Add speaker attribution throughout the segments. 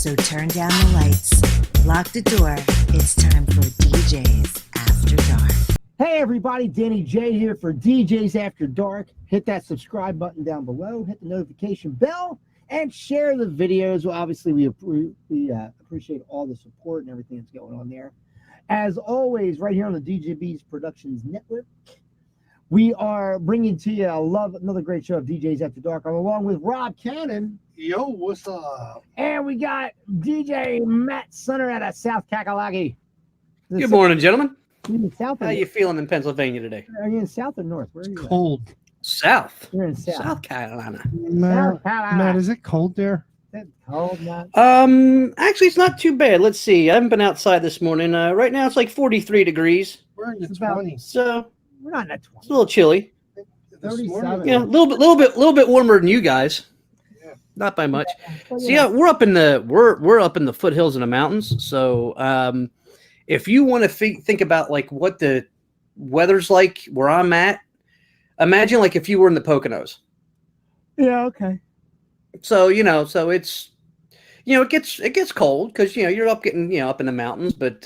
Speaker 1: So turn down the lights, lock the door. It's time for DJs After Dark.
Speaker 2: Hey everybody, Danny J here for DJs After Dark. Hit that subscribe button down below, hit the notification bell, and share the videos. Well, obviously, we appreciate all the support and everything that's going on there. As always, right here on the DJB's Productions Network, we are bringing to you another great show of DJs After Dark. I'm along with Rob Cannon.
Speaker 3: Yo, what's up?
Speaker 2: And we got DJ Matt Sunner out of South Kakalaki.
Speaker 4: Good morning, gentlemen.
Speaker 2: South
Speaker 4: How you feeling in Pennsylvania today?
Speaker 2: Are you in South or North? Where are you?
Speaker 3: Cold.
Speaker 4: South.
Speaker 2: You're in South.
Speaker 4: South Carolina.
Speaker 3: Matt, is it cold there?
Speaker 2: It's cold, Matt.
Speaker 4: Actually, it's not too bad. Let's see. I haven't been outside this morning. Right now, it's like 43 degrees.
Speaker 3: We're in the
Speaker 2: It's about-
Speaker 3: 20s.
Speaker 4: So
Speaker 2: We're not in that
Speaker 4: it's
Speaker 2: 20.
Speaker 4: a little chilly.
Speaker 3: This
Speaker 2: 37.
Speaker 3: morning,
Speaker 4: Yeah, a little bit warmer than you guys.
Speaker 3: Yeah.
Speaker 4: Not by much.
Speaker 2: But,
Speaker 4: So yeah, we're up in the foothills and the mountains. So if you want to think about like what the weather's like where I'm at, imagine like if you were in the Poconos.
Speaker 2: yeah, okay.
Speaker 4: So so it's it gets cold because you're up in the mountains, but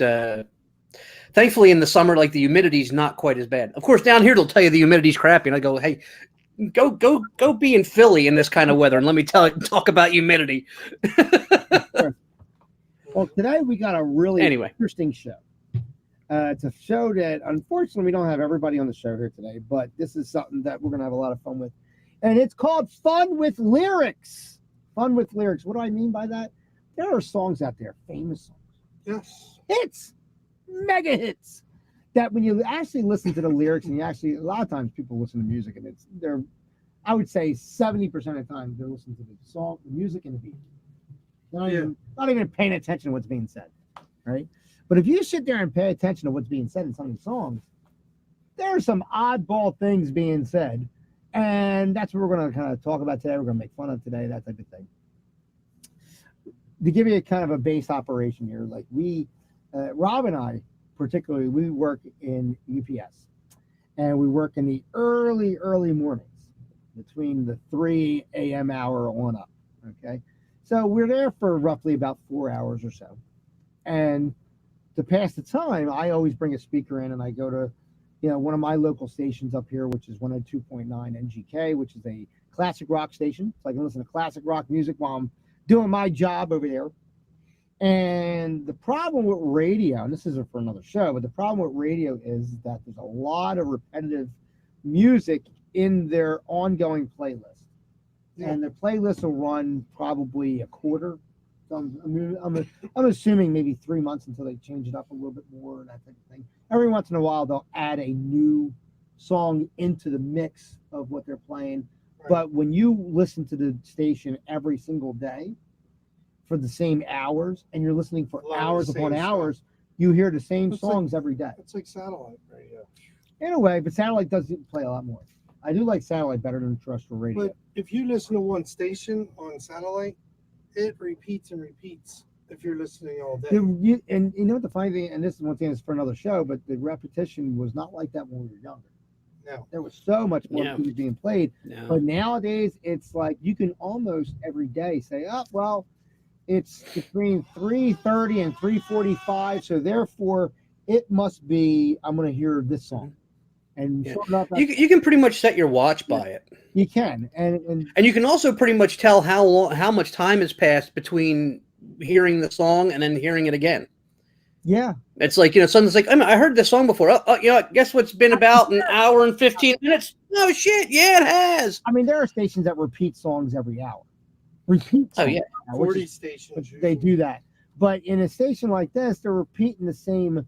Speaker 4: thankfully in the summer, like the humidity's not quite as bad. Of course, down here they'll tell you the humidity's crappy, and I go, hey, go be in Philly in this kind of weather, and let me talk about humidity.
Speaker 2: Well, today we got a really
Speaker 4: Anyway.
Speaker 2: interesting show. It's a show that, unfortunately, we don't have everybody on the show here today, but this is something that we're going to have a lot of fun with. And it's called Fun with Lyrics. Fun with Lyrics. What do I mean by that? There are songs out there, famous songs,
Speaker 3: yes.
Speaker 2: hits, mega hits, that when you actually listen to the lyrics, and a lot of times people listen to music, and I would say 70% of the time they're listening to the song, the music, and the beat. Not even paying attention to what's being said, right? But if you sit there and pay attention to what's being said in some of the songs, there are some oddball things being said, and that's what we're going to kind of talk about today. We're going to make fun of today, that type of thing. To give you a kind of a base operation here, like Rob and I, particularly, we work in UPS, and we work in the early mornings between the 3 a.m. hour on up, okay? So we're there for roughly about 4 hours or so. And to pass the time, I always bring a speaker in, and I go to, one of my local stations up here, which is 102.9 NGK, which is a classic rock station. So I can listen to classic rock music while I'm doing my job over there. And the problem with radio, and this isn't for another show, but the problem with radio is that there's a lot of repetitive music in their ongoing playlist.
Speaker 3: Yeah.
Speaker 2: And their playlist will run probably a quarter. So I'm assuming maybe 3 months until they change it up a little bit more and that type of thing. Every once in a while, they'll add a new song into the mix of what they're playing.
Speaker 3: Right.
Speaker 2: But when you listen to the station every single day for the same hours, and you're listening for
Speaker 3: A lot of the
Speaker 2: hours
Speaker 3: same
Speaker 2: upon
Speaker 3: stuff.
Speaker 2: hours, you hear the same
Speaker 3: It's
Speaker 2: songs every day.
Speaker 3: It's like satellite radio.
Speaker 2: In a way, but satellite does play a lot more. I do like satellite better than terrestrial radio.
Speaker 3: But if you listen to one station on satellite, it repeats and repeats if you're listening all day.
Speaker 2: And you know what the funny thing, and this is one thing that's for another show, but the repetition was not like that when we were younger.
Speaker 3: No.
Speaker 2: There was so much more
Speaker 4: Yeah.
Speaker 2: music being played.
Speaker 4: No.
Speaker 2: But nowadays, it's like you can almost every day say, oh, well, it's between 3:30 and 3:45, so therefore it must be, I'm going to hear this song. And
Speaker 4: Yeah.
Speaker 2: sure enough,
Speaker 4: You can pretty much set your watch by it,
Speaker 2: you can. And
Speaker 4: and you can also pretty much tell how much time has passed between hearing the song and then hearing it again.
Speaker 2: yeah,
Speaker 4: It's like something's like, I heard this song before. Guess what's been about an hour and 15 minutes? No shit, yeah, it has.
Speaker 2: I mean, there are stations that repeat songs every hour. Repeat
Speaker 4: Oh,
Speaker 2: songs
Speaker 4: yeah.
Speaker 2: every hour, which
Speaker 3: 40
Speaker 2: is-
Speaker 3: stations.
Speaker 2: they
Speaker 3: usually.
Speaker 2: do that. But in a station like this, they're repeating the same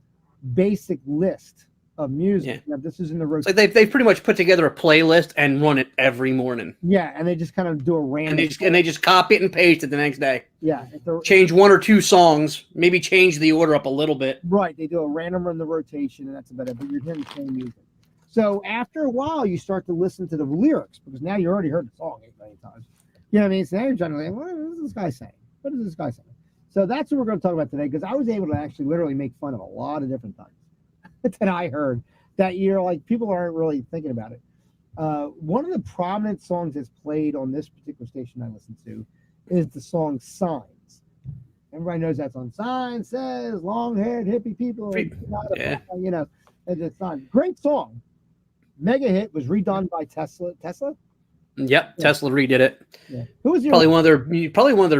Speaker 2: basic list of music. Now, this is in the
Speaker 4: It's
Speaker 2: rotation.
Speaker 4: like they pretty much put together a playlist and run it every morning,
Speaker 2: Yeah, and they just kind of do a random.
Speaker 4: and they just copy it and paste it the next day.
Speaker 2: yeah, if they're-
Speaker 4: Change one or two songs, maybe change the order up a little bit.
Speaker 2: right. They do a random run the rotation, and that's about it. But you're hearing the same music. So after a while, you start to listen to the lyrics because now you already heard the song 8 million times. You know what I mean? So now you're generally, what is this guy saying? What is this guy saying? So that's what we're going to talk about today because I was able to actually literally make fun of a lot of different things that I heard that people aren't really thinking about it. One of the prominent songs that's played on this particular station I listen to is the song Signs. Everybody knows that's on sign says long-haired hippie people.
Speaker 4: Yeah.
Speaker 2: You know, it's not great song. Mega hit was redone by Tesla. Tesla.
Speaker 4: Yep,
Speaker 2: Yeah.
Speaker 4: Tesla redid it.
Speaker 2: Yeah. Who was your
Speaker 4: Probably one of their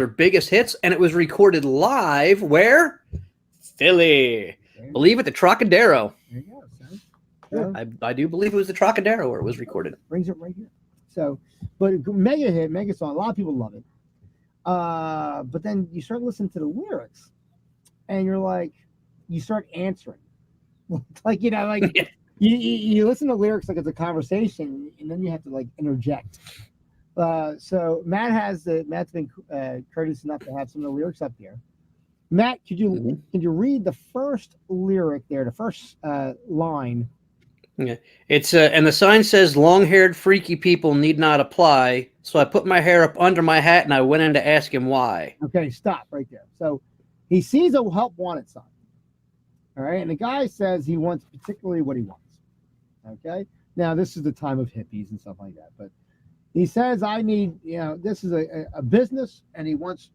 Speaker 4: biggest hits, and it was recorded live where? Philly. Believe it, the Trocadero.
Speaker 2: There you go, son. So,
Speaker 4: I do believe it was the Trocadero where it was recorded.
Speaker 2: brings it right here. So, but mega hit, mega song. A lot of people love it. But then you start listening to the lyrics, and you're like, you start answering, like you know, like
Speaker 4: Yeah.
Speaker 2: you listen to lyrics like it's a conversation, and then you have to like interject. So Matt's been courteous enough to have some of the lyrics up here. Matt, could you read the first lyric there, the first line?
Speaker 4: It's and the sign says long-haired freaky people need not apply. So I put my hair up under my hat and I went in to ask him why.
Speaker 2: Okay, stop right there. So he sees a help wanted sign. All right, and the guy says he wants particularly what he wants. Okay, now this is the time of hippies and stuff like that, but he says I need, this is a business, and he wants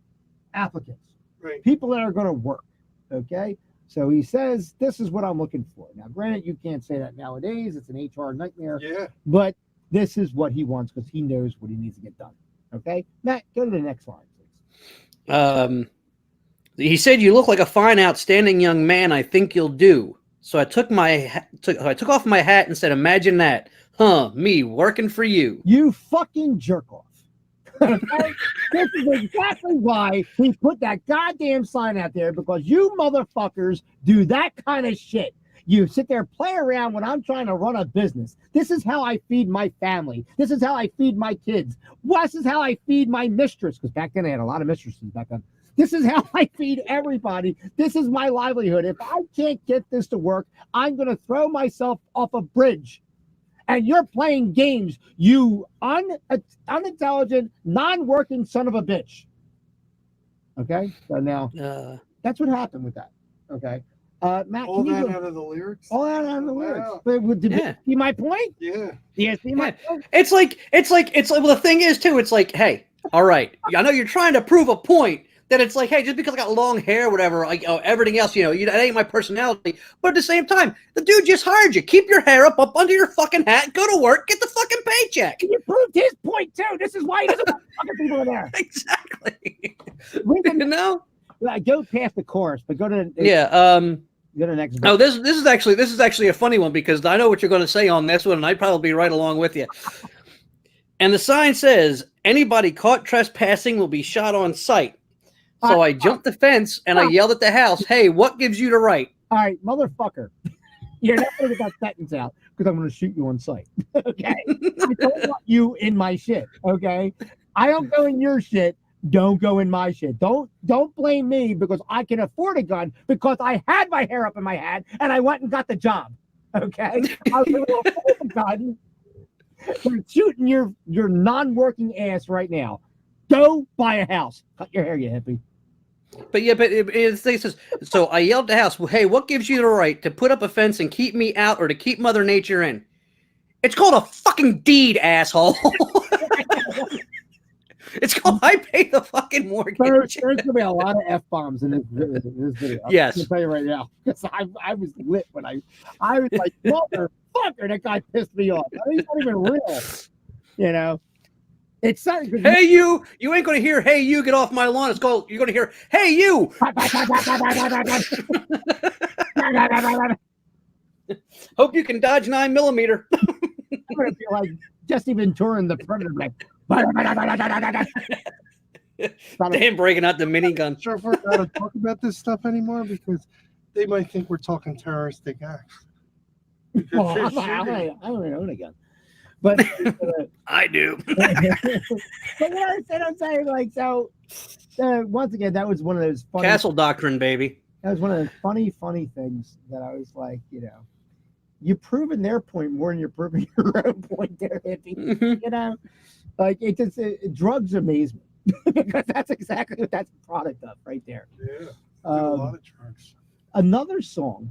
Speaker 2: applicants,
Speaker 3: Right.
Speaker 2: people that are going to work. Okay, so he says this is what I'm looking for. Now, granted, you can't say that nowadays; it's an HR nightmare.
Speaker 3: Yeah.
Speaker 2: But this is what he wants because he knows what he needs to get done. Okay, Matt, go to the next line, please.
Speaker 4: He said, "You look like a fine, outstanding young man. I think you'll do." So I took off my hat and said, "Imagine that, huh? Me working for you."
Speaker 2: You fucking jerk off. Okay? This is exactly why he put that goddamn sign out there, because you motherfuckers do that kind of shit. You sit there, play around when I'm trying to run a business. This is how I feed my family. This is how I feed my kids. This is how I feed my mistress, because back then I had a lot of mistresses back then. This is how I feed everybody. This is my livelihood. If I can't get this to work, I'm going to throw myself off a bridge. And you're playing games, you unintelligent, non-working son of a bitch. Okay? So now, that's what happened with that. Okay? Matt,
Speaker 3: All
Speaker 2: can you
Speaker 3: that
Speaker 2: go,
Speaker 3: out of the lyrics?
Speaker 2: all that out of the lyrics?
Speaker 3: Wow.
Speaker 2: But did
Speaker 4: Yeah.
Speaker 2: you see my point?
Speaker 3: Yeah.
Speaker 2: Yes, see my point?
Speaker 4: It's like well, the thing is too, it's like, hey, all right, I know you're trying to prove a point that it's like, hey, just because I got long hair, whatever, like everything else, that ain't my personality. But at the same time, the dude just hired you. Keep your hair up under your fucking hat, go to work, get the fucking paycheck.
Speaker 2: You proved his point too. This is why he doesn't want fucking people in there.
Speaker 4: Exactly.
Speaker 2: Reason-
Speaker 4: You know?
Speaker 2: Go past the chorus, but go to
Speaker 4: Yeah.
Speaker 2: go to the next.
Speaker 4: No, this is actually a funny one, because I know what you're going to say on this one, and I'd probably be right along with you. And the sign says, "Anybody caught trespassing will be shot on sight." So I jumped the fence and I yelled at the house, "Hey, what gives you the right?"
Speaker 2: All right, motherfucker. You're not going to get that sentence out because I'm going to shoot you on sight. Okay? I don't want you in my shit. Okay? I don't go in your shit. Don't go in my shit. Don't blame me because I can afford a gun, because I had my hair up in my hat and I went and got the job. Okay? I was able to afford the gun. You're shooting your non-working ass right now. Go buy a house. Cut your hair, you hippie.
Speaker 4: But yeah, but it says, so I yelled at the house, "Well, hey, what gives you the right to put up a fence and keep me out, or to keep Mother Nature in?" It's called a fucking deed, asshole. It's called I pay the fucking mortgage.
Speaker 2: There's going to be a lot of F-bombs in this video.
Speaker 4: Yes.
Speaker 2: I'll tell you right now. Because I was lit when I was like, motherfucker, that guy pissed me off. I mean, he's not even real. It's something.
Speaker 4: Hey, you ain't going to hear, "Hey, you, get off my lawn." It's called, you're going to hear, "Hey, you." Hope you can dodge 9mm.
Speaker 2: I'm going to feel like Jesse Ventura in the Predator. Like,
Speaker 4: Damn, breaking out the minigun.
Speaker 3: Not sure if we're allowed to talk about this stuff anymore, because they might think we're talking terroristic acts. Because
Speaker 2: well,
Speaker 3: you're
Speaker 2: I
Speaker 3: shooting.
Speaker 2: don't even own a gun. But
Speaker 4: I do.
Speaker 2: but I'm saying, like, so once again, that was one of those funny,
Speaker 4: Castle Doctrine, baby.
Speaker 2: that was one of those funny things that I was like, you're proving their point more than you're proving your own point there, hippie.
Speaker 4: Mhm.
Speaker 2: Like drugs amaze me because that's exactly what that's a product of right there.
Speaker 3: Yeah. A lot of drugs.
Speaker 2: Another song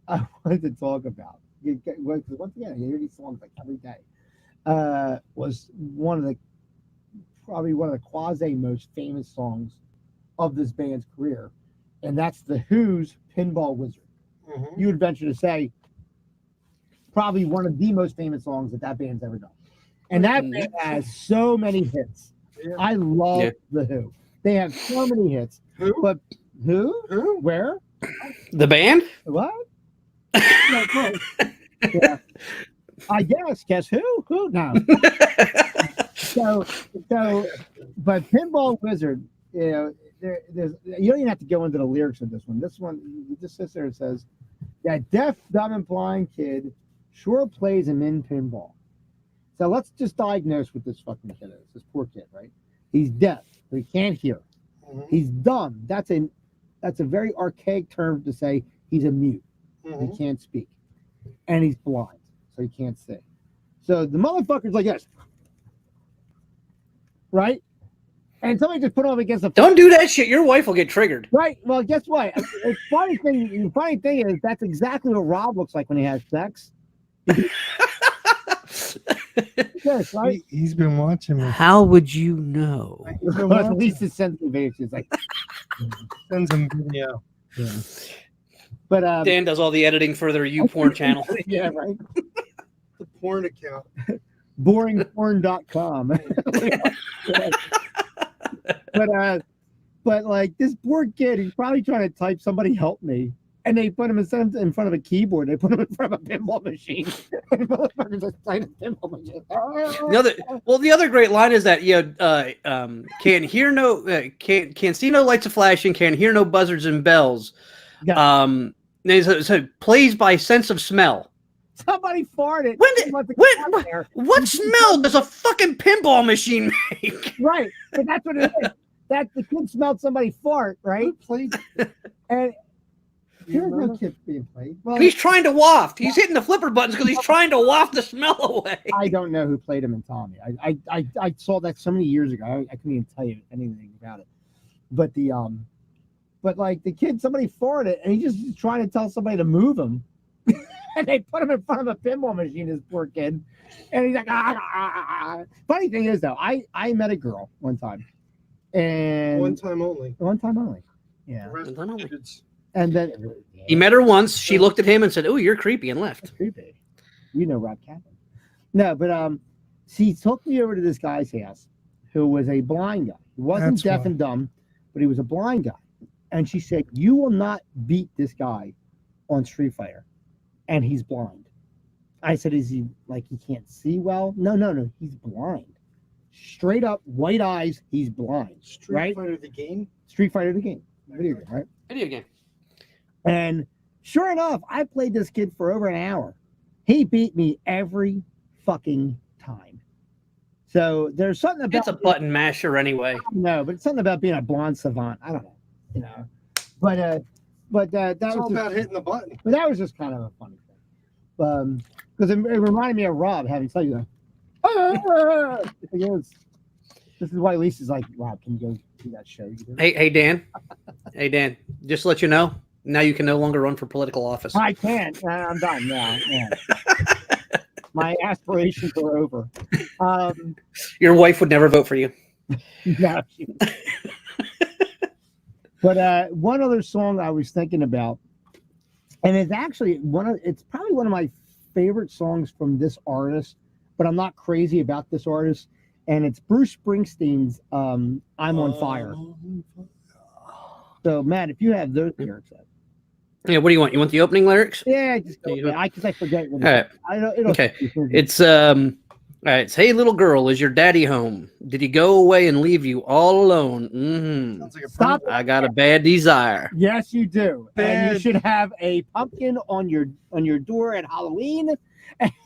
Speaker 2: I wanted to talk about, because once again, I hear these songs like every day, was probably one of the quasi most famous songs of this band's career, and that's the Who's Pinball Wizard.
Speaker 3: Mm-hmm.
Speaker 2: You would venture to say probably one of the most famous songs that band's ever done. And that
Speaker 4: Mhm.
Speaker 2: band has so many hits.
Speaker 3: Yeah.
Speaker 2: I love
Speaker 4: Yeah.
Speaker 2: the Who. They have so many hits.
Speaker 3: Who?
Speaker 2: But who?
Speaker 3: Who?
Speaker 2: Where?
Speaker 4: The band?
Speaker 2: What? Yeah, close. Yeah. I guess who? Who? No. So, but Pinball Wizard, you know, there's you don't even have to go into the lyrics of this one. This one just sits there and says, that deaf, dumb, and blind kid sure plays him in pinball. So let's just diagnose what this fucking kid is. This poor kid, right? He's deaf, so he can't hear.
Speaker 3: Mhm.
Speaker 2: He's dumb. That's a very archaic term to say he's a mute.
Speaker 3: Mhm.
Speaker 2: He can't speak. And he's blind, so he can't see. So the motherfucker's like this. Right? And somebody just put him up against the
Speaker 4: Don't do that shit. Your wife will get triggered.
Speaker 2: right. Well, guess what? The funny thing is that's exactly what Rob looks like when he has sex. Yes, right?
Speaker 3: He's been watching me.
Speaker 4: How would you know?
Speaker 3: He's been
Speaker 2: Well, at
Speaker 3: watching.
Speaker 2: least it sends me videos. It's like,
Speaker 3: Sends him video.
Speaker 2: but
Speaker 4: Dan does all the editing for their YouPorn channel.
Speaker 2: yeah, right.
Speaker 3: The porn account.
Speaker 2: Boringporn.com. but like this poor kid, he's probably trying to type "somebody help me," and they put him instead of in front of a keyboard, they put him in front of a pinball machine. And the motherfucker just typed a pinball machine.
Speaker 4: The other great line is that can hear no can see no lights a flashing, can hear no buzzards and bells.
Speaker 2: Yeah.
Speaker 4: So plays by sense of smell.
Speaker 2: Somebody farted.
Speaker 4: When did-
Speaker 2: He left the
Speaker 4: when-
Speaker 2: cat there.
Speaker 4: What smell does a fucking pinball machine make?
Speaker 2: Right, but that's what it is. That the kid smelled somebody fart, right?
Speaker 3: Who played?
Speaker 2: And
Speaker 3: Do you
Speaker 2: there's no
Speaker 3: remember?
Speaker 2: kids being played. Well,
Speaker 4: He's trying to waft. He's hitting the flipper buttons because he's trying to waft the smell away.
Speaker 2: I don't know who played him in Tommy. I saw that so many years ago. I couldn't even tell you anything about it. But but like the kid, somebody farted, and he's just trying to tell somebody to move him, and they put him in front of a pinball machine. This poor kid, and he's like, ah. Funny thing is though, I met a girl one time, and
Speaker 3: One time only.
Speaker 2: one time only, yeah,
Speaker 3: The rest
Speaker 4: One time only.
Speaker 3: kids.
Speaker 2: and then
Speaker 4: He met her once. She looked at him and said, "Oh, you're creepy," and left.
Speaker 2: That's creepy. You know Rob Kaplan. No, but she took me over to this guy's house who was a blind guy. He wasn't
Speaker 3: That's
Speaker 2: deaf
Speaker 3: why.
Speaker 2: and dumb, but he was a blind guy. And she said, you will not beat this guy on Street Fighter. And he's blind. I said, is he like he can't see well? No. He's blind. Straight up, white eyes, he's blind.
Speaker 3: Street
Speaker 2: Right?
Speaker 3: Fighter the game.
Speaker 2: Street Fighter the game. Video game, right?
Speaker 4: Video game.
Speaker 2: And sure enough, I played this kid for over an hour. He beat me every fucking time. So there's something about
Speaker 4: It's a button masher anyway.
Speaker 2: no, but it's something about being a blonde savant. I don't know, you know. But that
Speaker 3: It's
Speaker 2: was
Speaker 3: all
Speaker 2: just,
Speaker 3: about hitting the button.
Speaker 2: but that was just kind of a funny thing. Because it reminded me of Rob having said that. This is why Lisa's like, Rob, can you go do that show? You do?"
Speaker 4: Hey Dan. Hey Dan. Just to let you know, now you can no longer run for political office.
Speaker 2: I can't. I'm done now. Yeah. My aspirations are over.
Speaker 4: Your wife would never vote for you.
Speaker 2: No, but one other song I was thinking about, and it's actually it's probably one of my favorite songs from this artist, but I'm not crazy about this artist, and it's Bruce Springsteen's "I'm on Fire." So Matt, if you have those lyrics up,
Speaker 4: Yeah, what do you want? You want the opening lyrics?
Speaker 2: yeah, just go.
Speaker 4: You don't-
Speaker 2: I because I forget. What
Speaker 4: All right.
Speaker 2: I don't. It'll,
Speaker 4: Okay. It's all right. It's, hey little girl, is your daddy home? Did he go away and leave you all alone?
Speaker 3: Sounds like a
Speaker 2: Stop.
Speaker 4: I got a bad desire.
Speaker 2: Yes, you do. And you
Speaker 3: Bad.
Speaker 2: should have a pumpkin on your door at Halloween,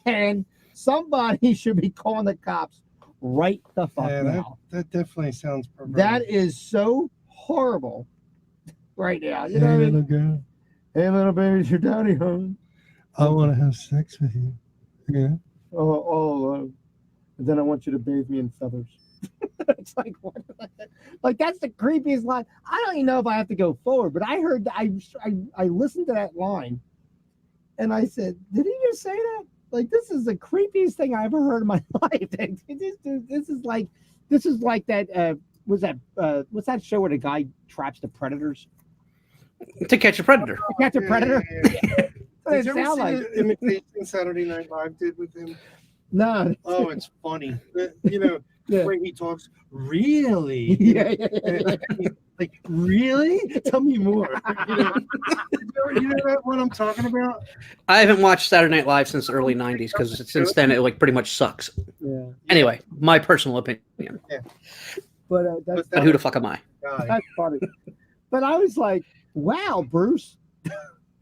Speaker 2: and somebody should be calling the cops right the fuck
Speaker 3: Yeah,
Speaker 2: now.
Speaker 3: that definitely sounds perverted.
Speaker 2: That is so horrible right now. You know
Speaker 3: Hey,
Speaker 2: what I
Speaker 3: little
Speaker 2: mean?
Speaker 3: girl,
Speaker 2: Hey, little baby, is your daddy home?
Speaker 3: I want to have sex with you. Yeah.
Speaker 2: And then I want you to bathe me in feathers. It's like, what? Like that's the creepiest line. I don't even know if I have to go forward, but I heard I listened to that line, and I said, "Did he just say that?" Like this is the creepiest thing I ever heard in my life. This is like that was that what's that show where the guy traps the predators?
Speaker 4: To Catch a Predator.
Speaker 2: Catch a
Speaker 3: Yeah,
Speaker 2: predator.
Speaker 3: yeah, yeah.
Speaker 2: What
Speaker 3: Did
Speaker 2: it
Speaker 3: you ever
Speaker 2: sound
Speaker 3: see
Speaker 2: like.
Speaker 3: the imitation Saturday Night Live did with him?
Speaker 2: No.
Speaker 3: Oh, it's funny. You know,
Speaker 2: Yeah.
Speaker 3: the way he talks, really?
Speaker 2: Yeah.
Speaker 3: Like, really? Tell me more. You know what I'm talking about?
Speaker 4: I haven't watched Saturday Night Live since the early '90s because since then it like pretty much sucks.
Speaker 2: Yeah.
Speaker 4: Anyway, my personal opinion.
Speaker 2: But that's
Speaker 4: But who the fuck am I?
Speaker 3: Guy.
Speaker 2: that's funny. But I was like, wow, Bruce,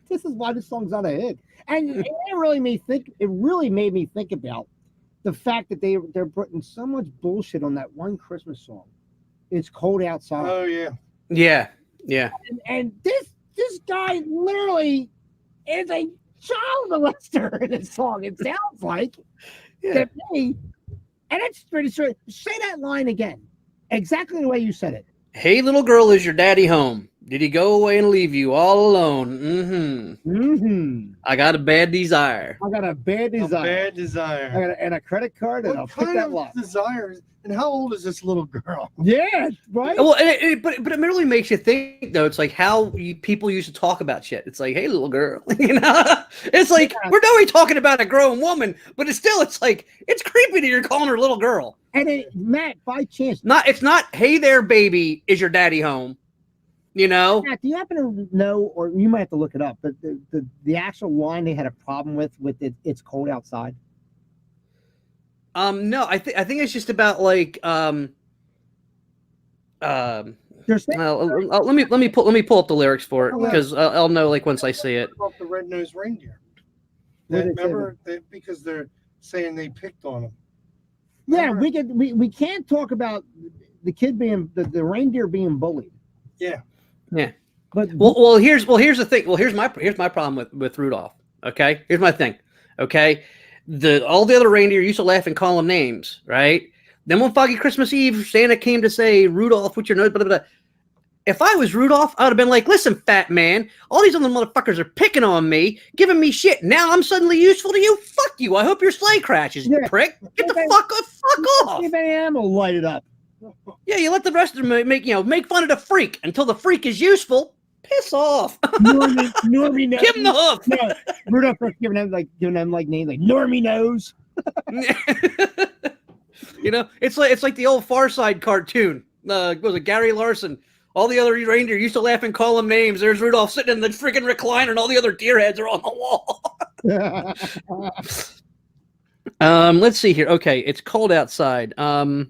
Speaker 2: this is why this song's not a hit. And it really made me think about the fact that they're putting so much bullshit on that one Christmas song. It's cold outside.
Speaker 3: Oh yeah.
Speaker 4: Yeah, yeah.
Speaker 2: And this guy literally is a child molester in this song. It sounds like
Speaker 4: Yeah.
Speaker 2: to me. And it's pretty straight. Say that line again. Exactly the way you said it.
Speaker 4: Hey, little girl, is your daddy home? Did he go away and leave you all alone? Mm-hmm.
Speaker 2: Mm-hmm.
Speaker 4: I got a bad desire.
Speaker 2: I got a bad
Speaker 3: A
Speaker 2: desire.
Speaker 3: bad desire.
Speaker 2: I got and a credit card, and I'll
Speaker 3: What
Speaker 2: pick
Speaker 3: kind
Speaker 2: that
Speaker 3: of
Speaker 2: lock.
Speaker 3: desires? And how old is this little girl?
Speaker 2: Yeah, right.
Speaker 4: Well, but it really makes you think, though. It's like how people used to talk about shit. It's like, hey, little girl, you know. It's like
Speaker 2: Yeah.
Speaker 4: we're not only talking about a grown woman, but it's like it's creepy that you're calling her little girl.
Speaker 2: And Matt, by chance,
Speaker 4: It's not, hey there, baby, is your daddy home? You know.
Speaker 2: Matt, do you happen to know, or you might have to look it up, but the actual line they had a problem with it's cold outside.
Speaker 4: No, I think it's just about like
Speaker 2: They're saying,
Speaker 4: let me pull up the lyrics for it
Speaker 2: Oh, yeah.
Speaker 4: because I'll know like once I see it.
Speaker 3: About the red-nosed reindeer.
Speaker 2: What did it say
Speaker 3: Remember, because they're saying they picked on him.
Speaker 2: yeah,
Speaker 3: remember-
Speaker 2: we can't talk about the kid being the reindeer being bullied.
Speaker 3: Yeah.
Speaker 2: But
Speaker 4: Well, here's the thing. Well, here's my problem with Rudolph. Okay, here's my thing. Okay, all the other reindeer used to laugh and call him names, right? Then one foggy Christmas Eve, Santa came to say, "Rudolph, what's your nose?" Blah, blah, blah. If I was Rudolph, I would have been like, "Listen, fat man, all these other motherfuckers are picking on me, giving me shit. Now I'm suddenly useful to you. Fuck you. I hope your sleigh crashes, you
Speaker 2: Yeah.
Speaker 4: prick. Get the
Speaker 2: Okay.
Speaker 4: fuck off."
Speaker 2: if I am, will light it up.
Speaker 4: Yeah, you let the rest of them make fun of the freak until the freak is useful. Piss off.
Speaker 2: Normie knows.
Speaker 4: Give him the hoof.
Speaker 2: No, Rudolph was giving them like names like Normie knows.
Speaker 4: You know, it's like the old Far Side cartoon. Was it Gary Larson? All the other reindeer used to laugh and call him names. There's Rudolph sitting in the freaking recliner, and all the other deer heads are on the wall. Let's see here. Okay, it's cold outside. I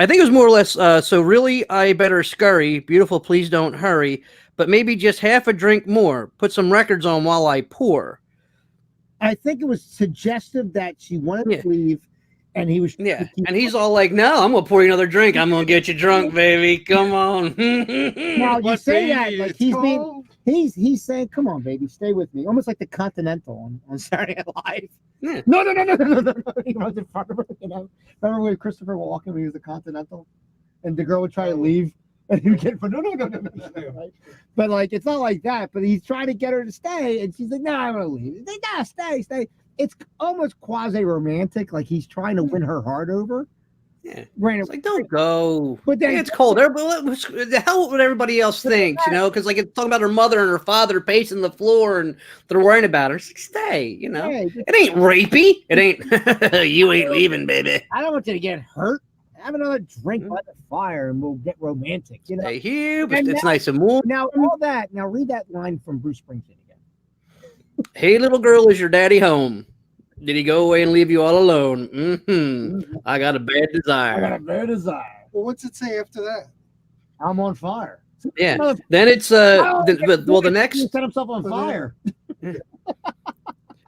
Speaker 4: think it was more or less. So really, I better scurry. Beautiful, please don't hurry. But maybe just half a drink more. Put some records on while I pour.
Speaker 2: I think it was suggestive that she wanted
Speaker 4: Yeah.
Speaker 2: to leave, and he was
Speaker 4: Yeah, and he's all like, "No, I'm gonna pour you another drink. I'm gonna get you drunk, baby. Come on."
Speaker 2: Now you
Speaker 3: What
Speaker 2: say that
Speaker 3: baby,
Speaker 2: like
Speaker 3: it's
Speaker 2: he's being
Speaker 3: cold.
Speaker 2: he's saying, "Come on, baby, stay with me," almost like the Continental on Saturday Night Live.
Speaker 4: Yeah.
Speaker 2: No. He runs in front of her. You know, remember when Christopher Walken when he was the Continental, and the girl would try to leave, and he would get no, right? But like it's not like that. But he's trying to get her to stay, and she's like, "No, I want to leave." He's like, "No, stay." It's almost quasi romantic, like he's trying to win her heart over.
Speaker 4: Yeah.
Speaker 2: Granted,
Speaker 4: It's like, don't go.
Speaker 2: but then
Speaker 4: Yeah, it's cold. The hell would everybody else think, you know? Because like it's talking about her mother and her father pacing the floor, and they're worrying about her. It's like, stay, you know.
Speaker 2: hey,
Speaker 4: It ain't rapey. It ain't. You ain't leaving, baby.
Speaker 2: I don't want you to get hurt. Have another drink by the fire, and we'll get romantic. You know.
Speaker 4: Stay here, but
Speaker 2: And
Speaker 4: it's
Speaker 2: now-
Speaker 4: nice and warm.
Speaker 2: Now all that. Now read that line from Bruce Springsteen again.
Speaker 4: Hey, little girl, is your daddy home? Did he go away and leave you all alone? Mm-hmm. I got a bad
Speaker 2: I
Speaker 4: desire.
Speaker 2: got a bad desire.
Speaker 3: Well, what's it say after that?
Speaker 2: I'm on fire.
Speaker 4: Yeah.
Speaker 2: Motherfucker,
Speaker 4: Then it's the next.
Speaker 2: he set himself on fire.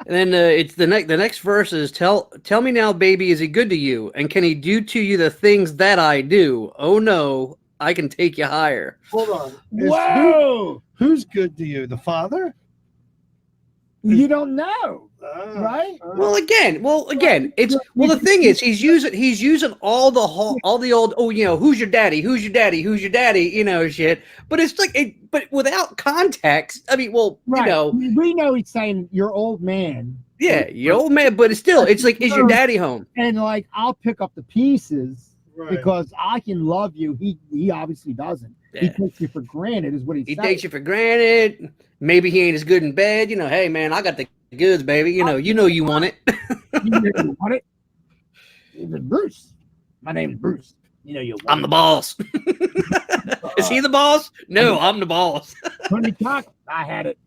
Speaker 4: And then it's the next verse is tell me now, baby, is he good to you? And can he do to you the things that I do? Oh no, I can take you higher.
Speaker 3: Hold on. Is
Speaker 2: Whoa!
Speaker 3: who's good to you? The father?
Speaker 2: You don't know,
Speaker 3: Ah,
Speaker 2: right?
Speaker 4: Well, again, it's the thing is he's using all the old who's your daddy, you know, shit. But it's like but without context. I mean, well,
Speaker 2: Right.
Speaker 4: you know,
Speaker 2: We know he's saying your old man
Speaker 4: Yeah, your old man, but it's still, it's like, is your daddy home?
Speaker 2: And like, I'll pick up the pieces
Speaker 3: Right.
Speaker 2: because I can love you. He obviously doesn't. He
Speaker 4: Yeah.
Speaker 2: takes you for granted, is what
Speaker 4: He
Speaker 2: saying.
Speaker 4: takes you for granted. Maybe he ain't as good in bed. You know, hey man, I got the goods, baby. You know you want it.
Speaker 2: You know you want it. He said, Bruce. My name's Bruce. You know you want
Speaker 4: I'm the boss. Is he the boss? No, I'm the boss.
Speaker 2: Tony Cox, I had it.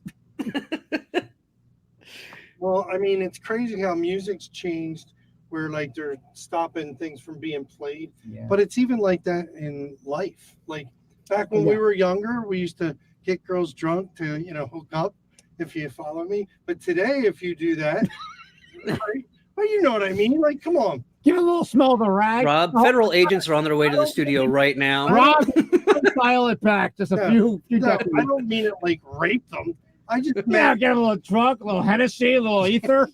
Speaker 3: Well, I mean, it's crazy how music's changed, where like they're stopping things from being played.
Speaker 2: Yeah.
Speaker 3: But it's even like that in life. Like back when we
Speaker 2: Yeah.
Speaker 3: were younger, we used to get girls drunk to, hook up, if you follow me. But today, if you do that, right? Well, you know what I mean. Like, come on.
Speaker 2: Give it a little smell of the rag.
Speaker 4: Rob, federal agents are on their way to the studio right now.
Speaker 2: Rob, dial it back. Just a
Speaker 3: No,
Speaker 2: few
Speaker 3: No,
Speaker 2: decades.
Speaker 3: I don't mean it like rape them. I just
Speaker 2: Yeah,
Speaker 3: meant
Speaker 2: get a little drunk, a little Hennessy, a little ether.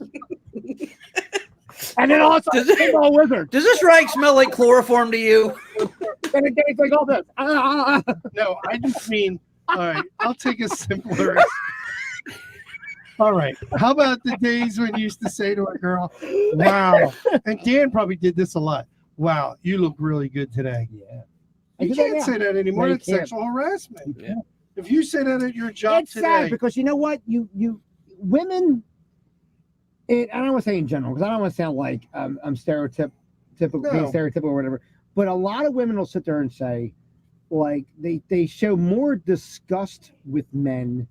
Speaker 2: And then also,
Speaker 4: Does it-
Speaker 2: a wizard.
Speaker 4: Does this rag smell like chloroform to you?
Speaker 2: And it tastes like all this.
Speaker 3: no. I just mean. All right, I'll take a simpler. All right. How about the days when you used to say to a girl, "Wow," and Dan probably did this a lot. "Wow, you look really good today."
Speaker 2: Yeah.
Speaker 3: You can't say that anymore.
Speaker 2: No, you
Speaker 3: It's
Speaker 2: can't.
Speaker 3: sexual harassment.
Speaker 4: Yeah.
Speaker 3: If you say that at your job
Speaker 2: It's sad
Speaker 3: today,
Speaker 2: because you know what? You women, I don't want to say in general because I don't want to sound like I'm stereotypical, being
Speaker 3: No.
Speaker 2: stereotypical or whatever. But a lot of women will sit there and say, like they show more disgust with men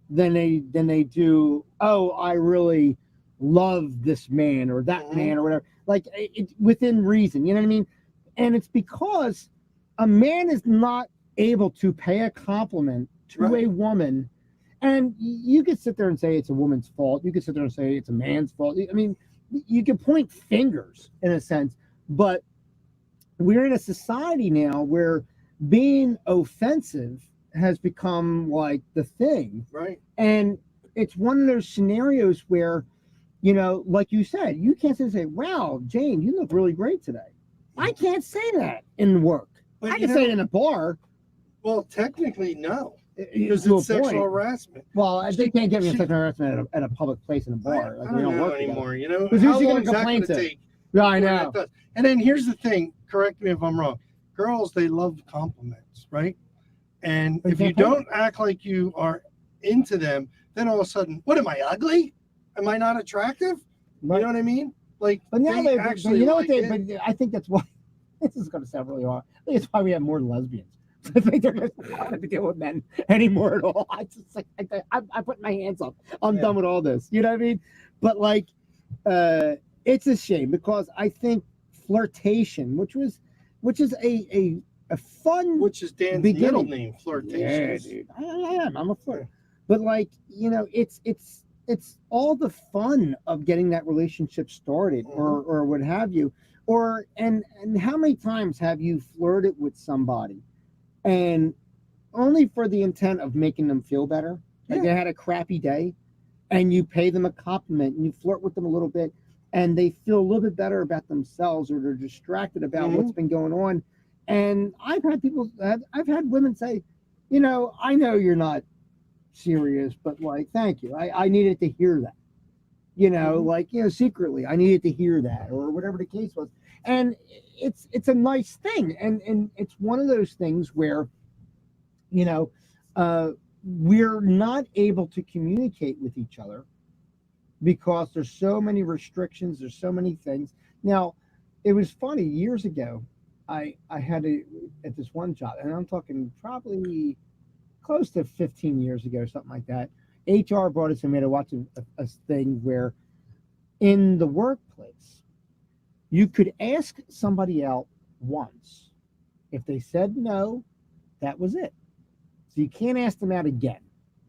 Speaker 2: than they do. Oh, I really love this man or that
Speaker 3: Mhm.
Speaker 2: man or whatever. Like within reason, you know what I mean? And it's because a man is not able to pay a compliment to
Speaker 3: Right.
Speaker 2: a woman. And you could sit there and say it's a woman's fault. You could sit there and say it's a man's fault. I mean, you can point fingers in a sense, but we're in a society now where being offensive has become like the thing.
Speaker 3: right?
Speaker 2: And it's one of those scenarios where, like you said, you can't say, wow, Jane, you look really great today. I can't say that in work.
Speaker 3: But
Speaker 2: I
Speaker 3: you
Speaker 2: can say
Speaker 3: know-
Speaker 2: it in a bar.
Speaker 3: Well, technically, no, because
Speaker 2: to a
Speaker 3: it's sexual
Speaker 2: point.
Speaker 3: harassment.
Speaker 2: Well, they can't get me in
Speaker 3: she-
Speaker 2: sexual harassment at a public place in a bar.
Speaker 3: I
Speaker 2: Like, we
Speaker 3: don't
Speaker 2: don't
Speaker 3: know
Speaker 2: work together.
Speaker 3: anymore. You know,
Speaker 2: Because
Speaker 3: how
Speaker 2: who's she
Speaker 3: long
Speaker 2: gonna
Speaker 3: is that
Speaker 2: complain
Speaker 3: going to
Speaker 2: to?
Speaker 3: take?
Speaker 2: Yeah, I
Speaker 3: before
Speaker 2: know.
Speaker 3: that does? And then here's the thing. Correct me if I'm wrong. Girls, they love compliments, right? And if you
Speaker 2: Exactly.
Speaker 3: don't act like you are into them, then all of a sudden, what am I ugly? Am I not attractive?
Speaker 2: Right.
Speaker 3: You know what I mean? Like,
Speaker 2: But now they
Speaker 3: actually,
Speaker 2: you know what
Speaker 3: like
Speaker 2: they?
Speaker 3: it.
Speaker 2: But I think that's why. This is going to sound really hard. I think it's why we have more lesbians. I think they're just not going to deal with men anymore at all. I just like I put my hands up. I'm
Speaker 3: Yeah.
Speaker 2: done with all this. You know what I mean? But like, it's a shame because I think flirtation, which is a fun.
Speaker 3: Which is Dan's
Speaker 2: beginning.
Speaker 3: middle name,
Speaker 2: Yeah,
Speaker 3: flirtatious.
Speaker 2: dude. I am. I'm a flirt. But like, it's all the fun of getting that relationship started or what have you. Or and how many times have you flirted with somebody and only for the intent of making them feel better? Like
Speaker 3: Yeah.
Speaker 2: they had a crappy day and you pay them a compliment and you flirt with them a little bit and they feel a little bit better about themselves or they're distracted about what's been going on. And I've had women say, I know you're not serious, but like, thank you. I needed to hear that. Secretly, I needed to hear that, or whatever the case was. And it's a nice thing, and it's one of those things where, we're not able to communicate with each other because there's so many restrictions, there's so many things. Now, it was funny years ago. I had at this one job, and I'm talking probably close to 15 years ago, something like that. HR brought us and made us watch a thing where in the workplace, you could ask somebody out once. If they said no, that was it. So you can't ask them out again.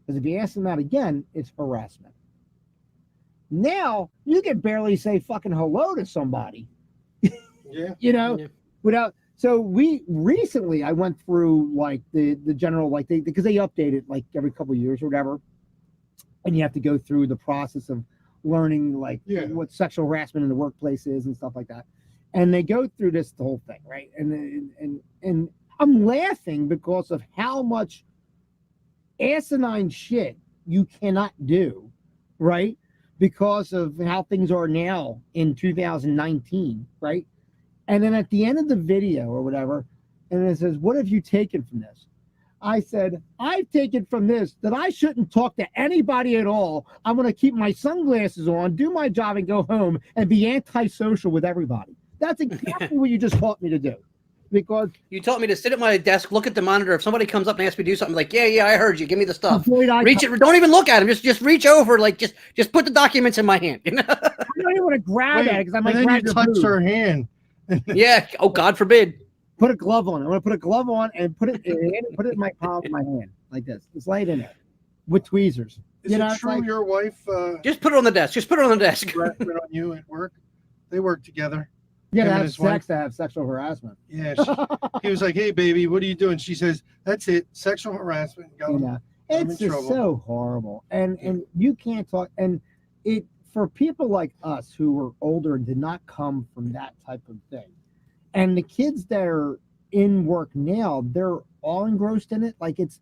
Speaker 2: Because if you ask them out again, it's harassment. Now, you can barely say fucking hello to somebody,
Speaker 3: Yeah.
Speaker 4: Yeah.
Speaker 2: without. So I went through like the general, like because they update it like every couple of years or whatever. And you have to go through the process of learning like
Speaker 3: Yeah.
Speaker 2: what sexual harassment in the workplace is and stuff like that. And they go through the whole thing, right? And I'm laughing because of how much asinine shit you cannot do, right? because of how things are now in 2019, right? And then at the end of the video or whatever, and it says, "What have you taken from this?" I said, "I've taken from this that I shouldn't talk to anybody at all. I'm going to keep my sunglasses on, do my job, and go home and be antisocial with everybody." That's exactly what you just taught me to do. Because
Speaker 4: You taught me to sit at my desk, look at the monitor. If somebody comes up and asks me to do something, like, yeah, I heard you. Give me the stuff.
Speaker 2: avoid eye
Speaker 4: Reach it. Don't even look at him. Just reach over. Like, just put the documents in my hand. You know?
Speaker 2: I don't even want to grab at it because I might
Speaker 3: and then
Speaker 2: grab
Speaker 3: you
Speaker 2: your
Speaker 3: touch
Speaker 2: boob.
Speaker 3: her hand.
Speaker 4: Yeah. Oh, God forbid.
Speaker 2: Put a glove on. I'm going to put a glove on and put it in my palm of my hand like this. Just lay it in there with tweezers.
Speaker 3: Is
Speaker 2: You know,
Speaker 3: it
Speaker 2: it's
Speaker 3: true
Speaker 2: like-
Speaker 3: your wife
Speaker 4: Just put it on the desk. Just put it on the desk.
Speaker 3: went on you at work? They work together.
Speaker 2: Yeah,
Speaker 3: him
Speaker 2: to
Speaker 3: and
Speaker 2: have
Speaker 3: his wife?
Speaker 2: sex, to have sexual harassment.
Speaker 3: Yeah. He was like, "Hey, baby, what are you doing?" She says, "That's it. Sexual harassment." Go.
Speaker 2: You know,
Speaker 3: I'm
Speaker 2: it's
Speaker 3: in
Speaker 2: just
Speaker 3: trouble.
Speaker 2: so horrible, and you can't talk. And it for people like us who were older and did not come from that type of thing, and the kids that are in work now, they're all engrossed in it. Like it's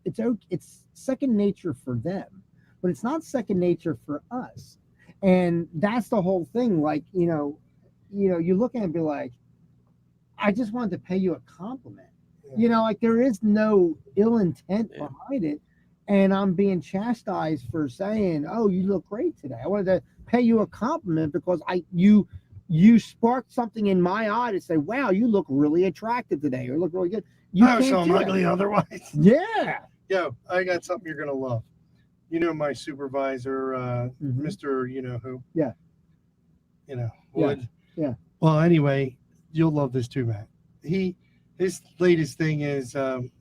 Speaker 2: second nature for them, but it's not second nature for us. And that's the whole thing. Like you look at it and be like, I just wanted to pay you a compliment. You know, like there is no ill intent
Speaker 4: Yeah.
Speaker 2: behind it. And I'm being chastised for saying, "Oh, you look great today." I wanted to pay you a compliment because you sparked something in my eye to say, "Wow, you look really attractive today. Or look really good." You
Speaker 3: I was
Speaker 2: can't
Speaker 3: so
Speaker 2: do that.
Speaker 3: ugly otherwise.
Speaker 2: Yeah.
Speaker 3: Yo, I got something you're gonna love. You know my supervisor,
Speaker 2: Mhm.
Speaker 3: Mr. You know who?
Speaker 2: Yeah.
Speaker 3: You know,
Speaker 2: Yeah.
Speaker 3: Wood.
Speaker 2: Yeah.
Speaker 3: Well, anyway, you'll love this too, Matt. His latest thing is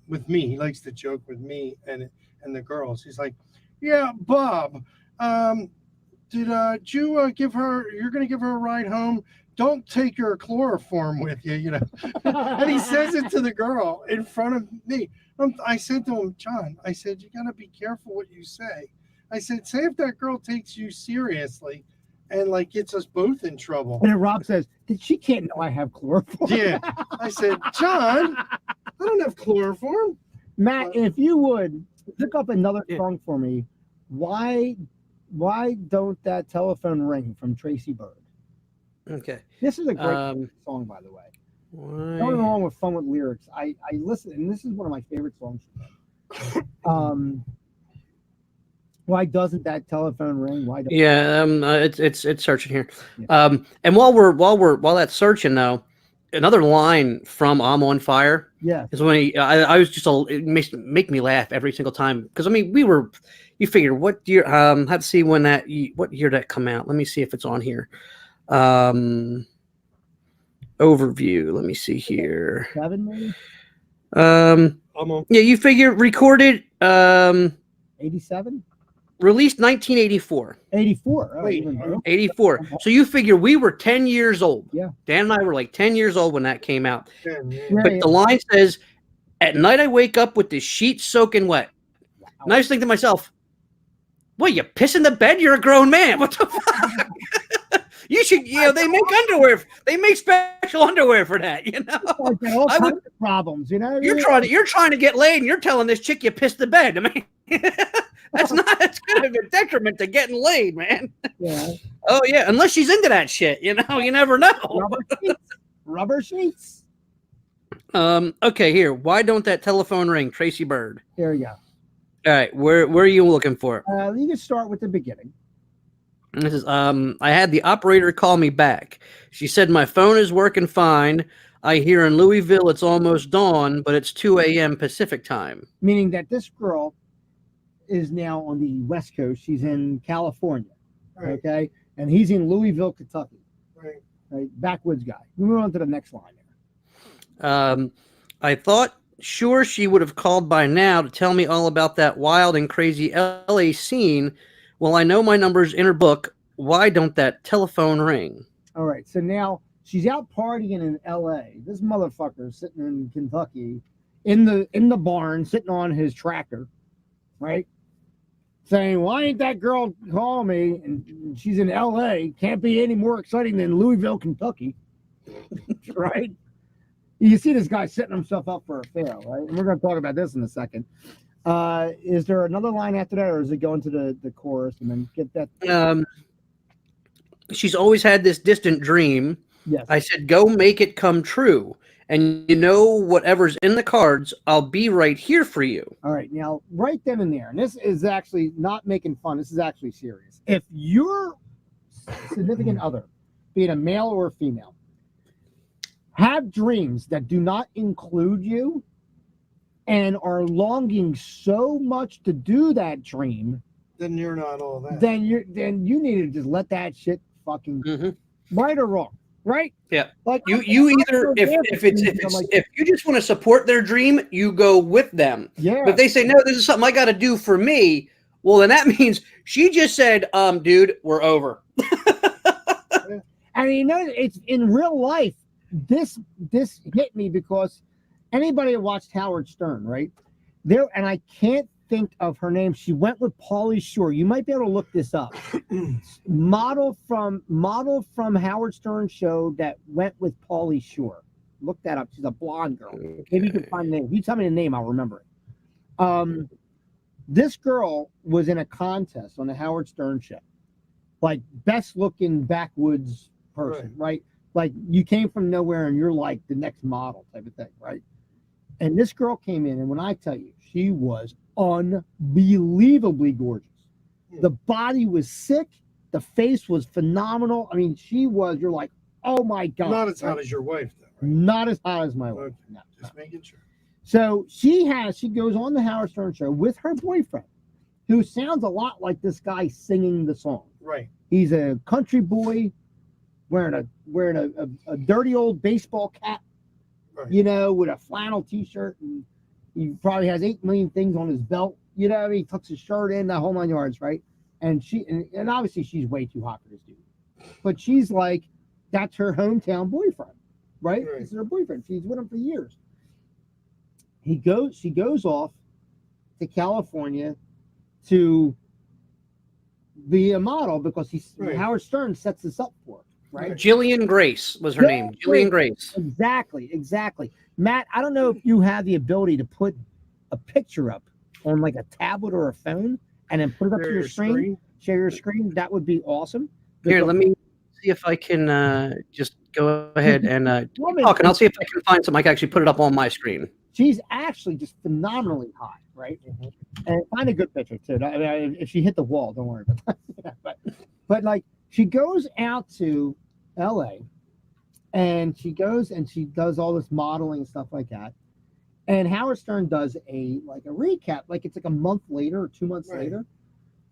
Speaker 3: with me. He likes to joke with me and the girls. He's like, "Yeah, Bob, did you give her? You're gonna give her a ride home? Don't take your chloroform with you, you know." And he says it to the girl in front of me. I said to him, "John, I said, you got to be careful what you say." I said, "Say if that girl takes you seriously and like gets us both in trouble."
Speaker 2: And then Rob says, "She can't know I have chloroform."
Speaker 3: Yeah. I said, "John, I don't have chloroform."
Speaker 2: Matt, if you would look up another
Speaker 4: Yeah.
Speaker 2: song for me, why don't that telephone ring from Tracy Bird?
Speaker 4: Okay.
Speaker 2: This is a great
Speaker 4: Um,
Speaker 2: song, by the way.
Speaker 4: why-
Speaker 2: Nothing wrong with Fun with Lyrics. I listen, and this is one of my favorite songs. Why doesn't that telephone ring? Why don't
Speaker 4: Yeah, it's searching here.
Speaker 2: Yeah.
Speaker 4: And while that's searching though, another line from "I'm on Fire"
Speaker 2: yeah.
Speaker 4: is when I was just it makes make me laugh every single time because I mean you figure what year have to see when what year that come out. Let me see if it's on here. Overview. Let me see here.
Speaker 2: 7 maybe?
Speaker 3: I'm on.
Speaker 4: Yeah, you figure recorded
Speaker 2: 87?
Speaker 4: released 1984.
Speaker 2: 84. Oh,
Speaker 3: Wait,
Speaker 2: even more.
Speaker 4: 84. So you figure we were 10 years old.
Speaker 2: Yeah.
Speaker 4: Dan and I were like 10 years old when that came out.
Speaker 3: Yeah,
Speaker 2: Yeah,
Speaker 4: But
Speaker 2: yeah.
Speaker 4: the line says, "At night I wake up with the sheets soaking wet."
Speaker 2: Wow.
Speaker 4: And I just think to myself, "What, you piss in the bed? You're a grown man. What the fuck?" You should, they make underwear. They make special underwear for that, you know?
Speaker 2: Like, got all
Speaker 4: I would-
Speaker 2: kinds of problems, you know?
Speaker 4: You're trying to get laid and you're telling this chick you pissed the bed. I mean, that's kind of a detriment to getting laid, man.
Speaker 2: Yeah.
Speaker 4: Oh yeah, unless she's into that shit, you know, you never know.
Speaker 2: Rubber sheets. Rubber sheets.
Speaker 4: Okay, here. Why don't that telephone ring? Tracy Bird.
Speaker 2: There you go.
Speaker 4: All right, where are you looking for?
Speaker 2: You can start with the beginning.
Speaker 4: This is I had the operator call me back. She said my phone is working fine. I hear in Louisville it's almost dawn, but it's 2 a.m. Pacific time.
Speaker 2: Meaning that this girl is now on the West Coast. She's in California.
Speaker 3: Right.
Speaker 2: Okay. And he's in Louisville, Kentucky.
Speaker 3: right.
Speaker 2: Right. Backwoods guy. We move on to the next line there.
Speaker 4: I thought sure she would have called by now to tell me all about that wild and crazy LA scene. Well, I know my number's in her book. Why don't that telephone ring?
Speaker 2: All right. So now she's out partying in LA. This motherfucker sitting in Kentucky in the barn, sitting on his tractor, right? Saying, "Why ain't that girl call me?" And she's in LA. Can't be any more exciting than Louisville, Kentucky. Right? You see this guy setting himself up for a fail, right? And we're going to talk about this in a second. Is there another line after that, or is it going to the chorus and then get that?
Speaker 4: she's always had this distant dream.
Speaker 2: Yes.
Speaker 4: I said, go make it come true. And you know, whatever's in the cards, I'll be right here for you.
Speaker 2: All right, now right then and there, and this is actually not making fun. This is actually serious. If your significant other, be it a male or a female, have dreams that do not include you and are longing so much to do that dream,
Speaker 3: Then you're not all that.
Speaker 2: then you need to just let that shit fucking right or wrong, right?
Speaker 4: Yeah.
Speaker 2: Like
Speaker 4: You
Speaker 2: I'm
Speaker 4: either
Speaker 2: so
Speaker 4: if
Speaker 2: bad
Speaker 4: if
Speaker 2: for
Speaker 4: it's
Speaker 2: dreams, I'm like,
Speaker 4: if you just want to support their dream, you go with them.
Speaker 2: yeah,
Speaker 4: But if they say no, this is something I got to do for me. Well, then that means she just said, dude, we're over.
Speaker 2: and you know, it's in real life. This hit me because anybody that watched Howard Stern, right? There, and I can't think of her name. She went with Pauly Shore. You might be able to look this up. model from Howard Stern show that went with Pauly Shore. Look that up. She's a blonde girl. Maybe you can find the name. If you tell me the name, I'll remember it. This girl was in a contest on the Howard Stern show, like best looking backwoods person, right? Like you came from nowhere and you're like the next model type of thing, right? And this girl came in, and when I tell you, she was unbelievably gorgeous. The body was sick, the face was phenomenal. I mean, you're like, oh my God.
Speaker 3: Not as hot as your wife, though. Right?
Speaker 2: Not as hot as my wife.
Speaker 3: Okay.
Speaker 2: No,
Speaker 3: Just making sure.
Speaker 2: So she goes on the Howard Stern show with her boyfriend, who sounds a lot like this guy singing the song.
Speaker 3: Right.
Speaker 2: He's a country boy wearing a dirty old baseball cap,
Speaker 3: Right.
Speaker 2: you know, with a flannel t-shirt, and he probably has 8 million things on his belt. You know what I mean? He tucks his shirt in, the whole 9 yards, right? And and obviously she's way too hot for this dude. But she's like, that's her hometown boyfriend, right?
Speaker 3: Right.
Speaker 2: This is her boyfriend. She's with him for years. She goes off to California to be a model because
Speaker 3: Right.
Speaker 2: Howard Stern sets this up for her, right?
Speaker 4: Jillian Grace was her name. Jillian Grace.
Speaker 2: Exactly. Matt, I don't know if you have the ability to put a picture up on like a tablet or a phone and then put it up to your screen, share your screen. That would be awesome.
Speaker 4: Here, let me see if I can just go ahead and talk, and I'll see if I can find something I can actually put it up on my screen.
Speaker 2: She's actually just phenomenally hot, right? And find a good picture too. I mean, if she hit the wall, don't worry about that. But like she goes out to LA and she goes and she does all this modeling and stuff like that. And Howard Stern does a recap, like it's like a month later or 2 months later,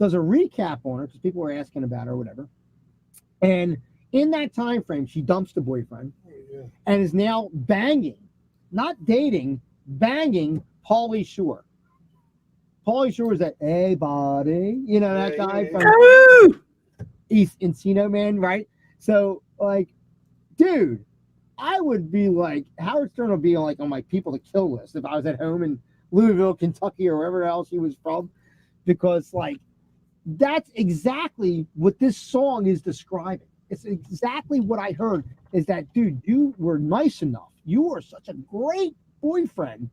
Speaker 2: does a recap on her because people were asking about her or whatever. And in that time frame, she dumps the boyfriend and is now banging, not dating, banging Pauly Shore. Pauly Shore is that, hey, buddy, you know, that guy from East Encino Man, right? So, like, dude, I would be like, Howard Stern would be like on my people to kill list if I was at home in Louisville, Kentucky, or wherever else he was from, because, like, that's exactly what this song is describing. It's exactly what I heard is that, dude, you were nice enough. You are such a great boyfriend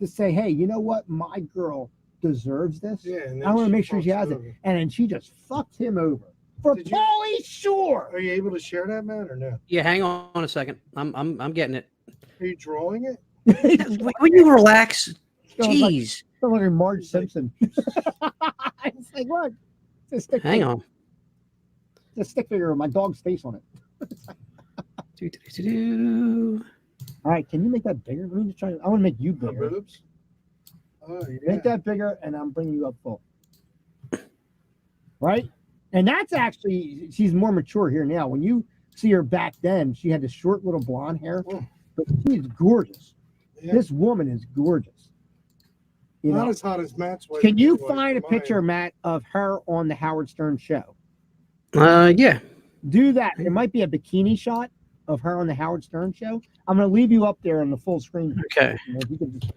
Speaker 2: to say, hey, you know what? My girl deserves this.
Speaker 3: Yeah, and
Speaker 2: I want to make sure she has it. And then she just fucked him over for Pauly Shore.
Speaker 3: Are you able to share that, man, or no?
Speaker 4: Yeah, hang on a second. I'm getting it.
Speaker 3: Are you drawing it?
Speaker 4: Will you relax? Jeez.
Speaker 2: Sound like Marge Simpson. It's like, what? It's a stick
Speaker 4: Hang
Speaker 2: figure.
Speaker 4: on.
Speaker 2: It's a stick figure with my dog's face on it. All right, can you make that bigger? Let me just try. I want to make you
Speaker 3: The
Speaker 2: bigger.
Speaker 3: boobs? Oh, yeah.
Speaker 2: Make that bigger, and I'm bringing you up full. Right? And that's actually, she's more mature here now. When you see her back then, she had the short little blonde hair, but she's gorgeous.
Speaker 3: Yeah.
Speaker 2: This woman is gorgeous. You
Speaker 3: Not
Speaker 2: know?
Speaker 3: as hot as Matt's wife.
Speaker 2: Can you
Speaker 3: was,
Speaker 2: find a
Speaker 3: mine.
Speaker 2: picture, Matt, of her on the Howard Stern show?
Speaker 4: Yeah.
Speaker 2: Do that. It might be a bikini shot of her on the Howard Stern show. I'm going to leave you up there on the full screen.
Speaker 4: Okay.
Speaker 2: You know, if you could just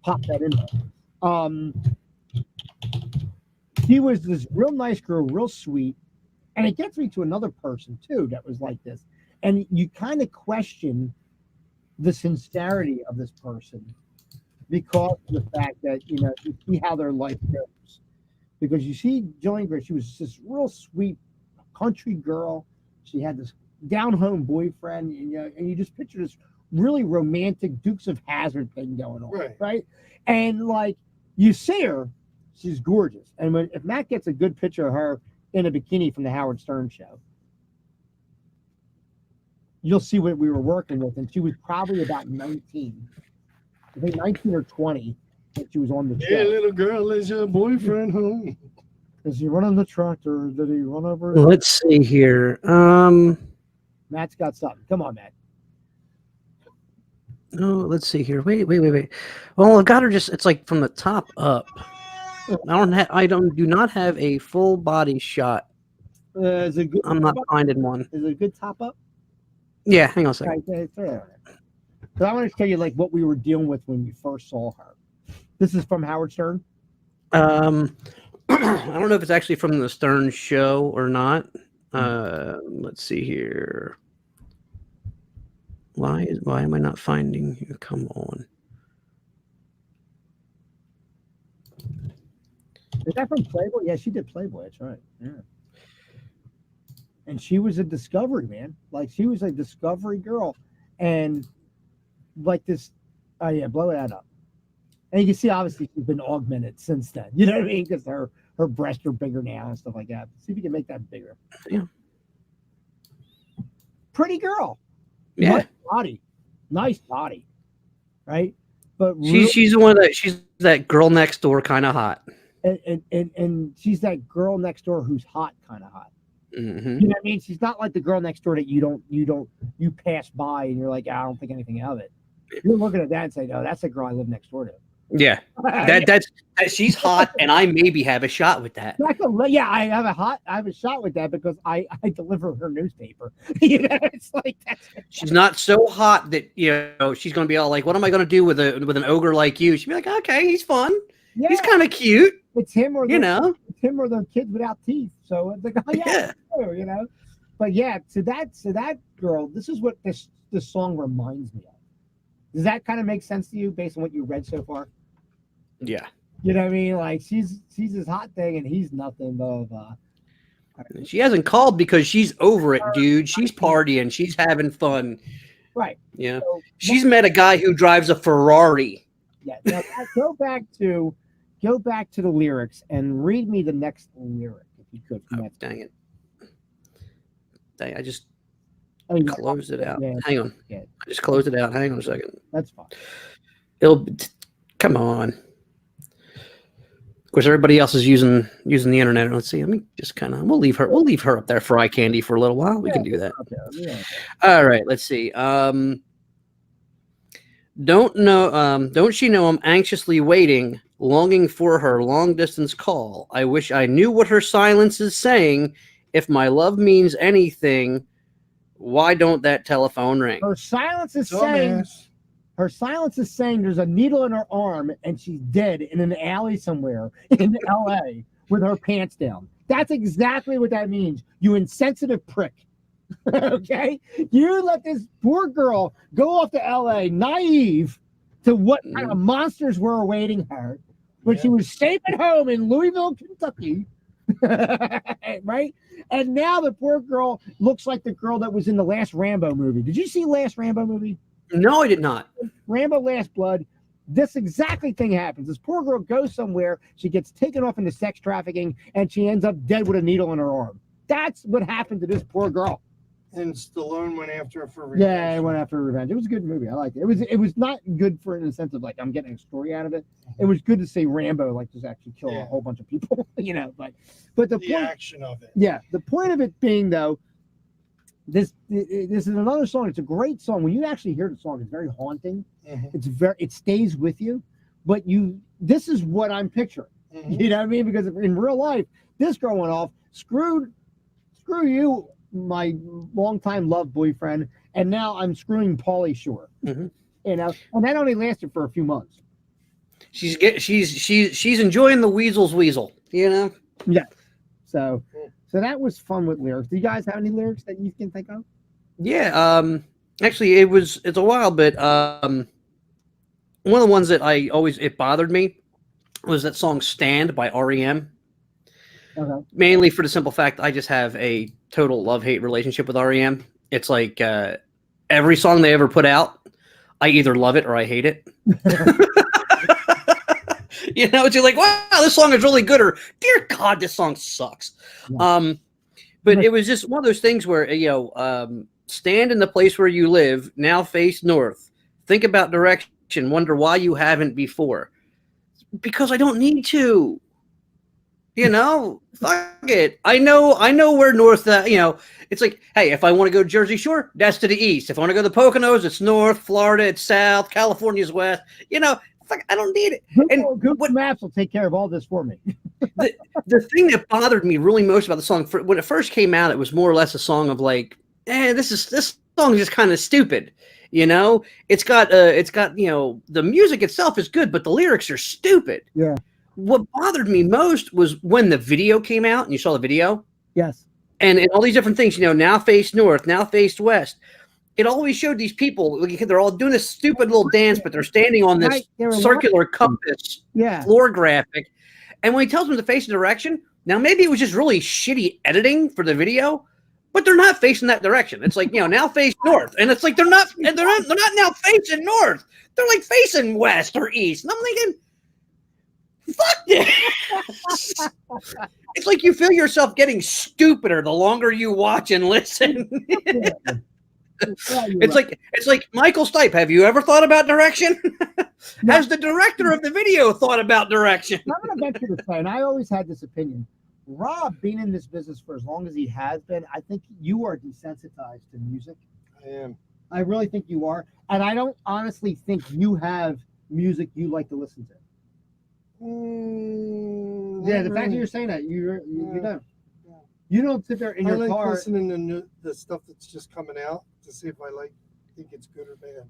Speaker 2: pop that in there. She was this real nice girl, real sweet. And it gets me to another person, too, that was like this. And you kind of question the sincerity of this person because of the fact that, you know, you see how their life goes. Because you see Jillian Grace, she was this real sweet country girl, She had this down home boyfriend, and you just picture this really romantic Dukes of Hazzard thing going on, right? And like you see her, she's gorgeous. And if Matt gets a good picture of her in a bikini from the Howard Stern show, you'll see what we were working with. And she was probably about 19, I think 19 or 20, when she was on the show.
Speaker 3: Yeah, little girl, is your boyfriend home?
Speaker 2: Is he running the tractor? Did he run over?
Speaker 4: Let's see here.
Speaker 2: Matt's got something. Come on, Matt.
Speaker 4: Oh, let's see here. Wait. Well, I've got her just. It's like from the top up. I do not have a full body shot.
Speaker 2: Is it good?
Speaker 4: I'm not finding one.
Speaker 2: Is it a good top up?
Speaker 4: Yeah, hang on a second.
Speaker 2: Right, throw it on there. But I want to tell you like what we were dealing with when we first saw her. This is from Howard Stern.
Speaker 4: I don't know if it's actually from the Stern show or not. Let's see here. Why am I not finding you? Come on.
Speaker 2: Is that from Playboy? Yeah, she did Playboy. That's right. Yeah. And she was a Discovery, man. Like she was a Discovery girl, and like this. Oh yeah, blow that up. And you can see obviously she's been augmented since then. You know what I mean? Because her breasts are bigger now and stuff like that. See if you can make that bigger.
Speaker 4: Yeah.
Speaker 2: Pretty girl.
Speaker 4: Yeah.
Speaker 2: Nice body. Right? But
Speaker 4: She's that girl next door kind of hot.
Speaker 2: And she's that girl next door who's hot, kind of hot.
Speaker 4: Mm-hmm.
Speaker 2: You know what I mean? She's not like the girl next door that you pass by and you're like, I don't think anything of it. You're looking at that and say, no, that's the girl I live next door to.
Speaker 4: Yeah, she's hot, and I maybe have a shot with that.
Speaker 2: I have a shot with that because I deliver her newspaper. You know, it's like that's.
Speaker 4: She's not so hot that she's gonna be all like, "What am I gonna do with an ogre like you?" She'd be like, "Okay, he's fun. Yeah. He's kind of cute.
Speaker 2: It's him or
Speaker 4: it's
Speaker 2: him or the kids without teeth." So it's like, oh yeah, you know. But yeah, to that girl, this is what this song reminds me of. Does that kind of make sense to you based on what you read so far?
Speaker 4: Yeah.
Speaker 2: You know what I mean? Like she's this hot thing and he's nothing but
Speaker 4: She hasn't called because she's over it, dude. She's partying. She's having fun.
Speaker 2: Right.
Speaker 4: Yeah. So, she's met a guy who drives a Ferrari.
Speaker 2: Yeah. Now, go back to the lyrics and read me the next lyric if you could.
Speaker 4: Oh, dang it. I just closed it out. Yeah. Hang on. Yeah. I just closed it out. Hang on a second.
Speaker 2: That's fine.
Speaker 4: Come on. Of course, everybody else is using the internet. Let's see. Let me just we'll leave her up there for eye candy for a little while. We can do that. Okay. Yeah. All right. Let's see. Don't she know I'm anxiously waiting, longing for her long distance call. I wish I knew what her silence is saying. If my love means anything, why don't that telephone ring?
Speaker 2: Her silence is saying. Her silence is saying there's a needle in her arm and she's dead in an alley somewhere in L.A. with her pants down. That's exactly what that means, you insensitive prick. Okay? You let this poor girl go off to L.A. naive to what kind of monsters were awaiting her when she was safe at home in Louisville, Kentucky. Right? And now the poor girl looks like the girl that was in the last Rambo movie. Did you see last Rambo movie?
Speaker 4: No, I did not.
Speaker 2: Rambo Last Blood. This exactly thing happens. This poor girl goes somewhere. She gets taken off into sex trafficking, and she ends up dead with a needle in her arm. That's what happened to this poor girl.
Speaker 3: And Stallone went after her for revenge.
Speaker 2: Yeah, he went after her revenge. It was a good movie. I liked it. It was not good for in the sense of like I'm getting a story out of it. It was good to see Rambo like just actually kill a whole bunch of people. But the point,
Speaker 3: action of it.
Speaker 2: Yeah, the point of it being though. This is another song. It's a great song. When you actually hear the song, it's very haunting. Mm-hmm. It stays with you. But this is what I'm picturing. Mm-hmm. You know what I mean? Because in real life, this girl went off, screw you, my longtime love boyfriend, and now I'm screwing Pauly Shore. Mm-hmm. And that only lasted for a few months.
Speaker 4: She's enjoying the weasel's weasel.
Speaker 2: Yeah. So that was fun with lyrics. Do you guys have any lyrics that you can think of?
Speaker 4: Yeah. Actually, it's a while, but one of the ones that it bothered me was that song "Stand" by REM. mainly for the simple fact I just have a total love-hate relationship with REM. It's like every song they ever put out, I either love it or I hate it. You know, it's like, wow, this song is really good, or dear God, this song sucks.
Speaker 2: Yeah.
Speaker 4: But it was just one of those things where, stand in the place where you live, now face north. Think about direction, wonder why you haven't before. Because I don't need to. You know, fuck it. I know where north, it's like, hey, if I want to go to Jersey Shore, that's to the east. If I want to go to the Poconos, it's north. Florida, it's south. California's west. You know, fuck, I don't need it.
Speaker 2: Google Maps will take care of all this for me.
Speaker 4: The thing that bothered me really most about the song, when it first came out, it was more or less a song of like, this song is just kind of stupid. You know, it's got the music itself is good, but the lyrics are stupid.
Speaker 2: Yeah.
Speaker 4: What bothered me most was when the video came out and you saw the video.
Speaker 2: Yes.
Speaker 4: And all these different things, now face north, now face west. It always showed these people, they're all doing this stupid little dance, but they're standing on this circular compass floor graphic. And when he tells them to face a direction, now maybe it was just really shitty editing for the video, but they're not facing that direction. It's like, now face north. And it's like they're not now facing north. They're like facing west or east. And I'm thinking, fuck this. It's like you feel yourself getting stupider the longer you watch and listen. It's like Michael Stipe. Have you ever thought about direction? Has the director of the video thought about direction?
Speaker 2: I'm going to venture to say, and I always had this opinion, Rob, being in this business for as long as he has been, I think you are desensitized to music.
Speaker 3: I am.
Speaker 2: I really think you are. And I don't honestly think you have music you like to listen to. Yeah, the fact that you're saying that, you don't.
Speaker 3: Yeah.
Speaker 2: You don't sit there in your
Speaker 3: like
Speaker 2: car.
Speaker 3: listening to the stuff that's just coming out to see if I think it's good or bad.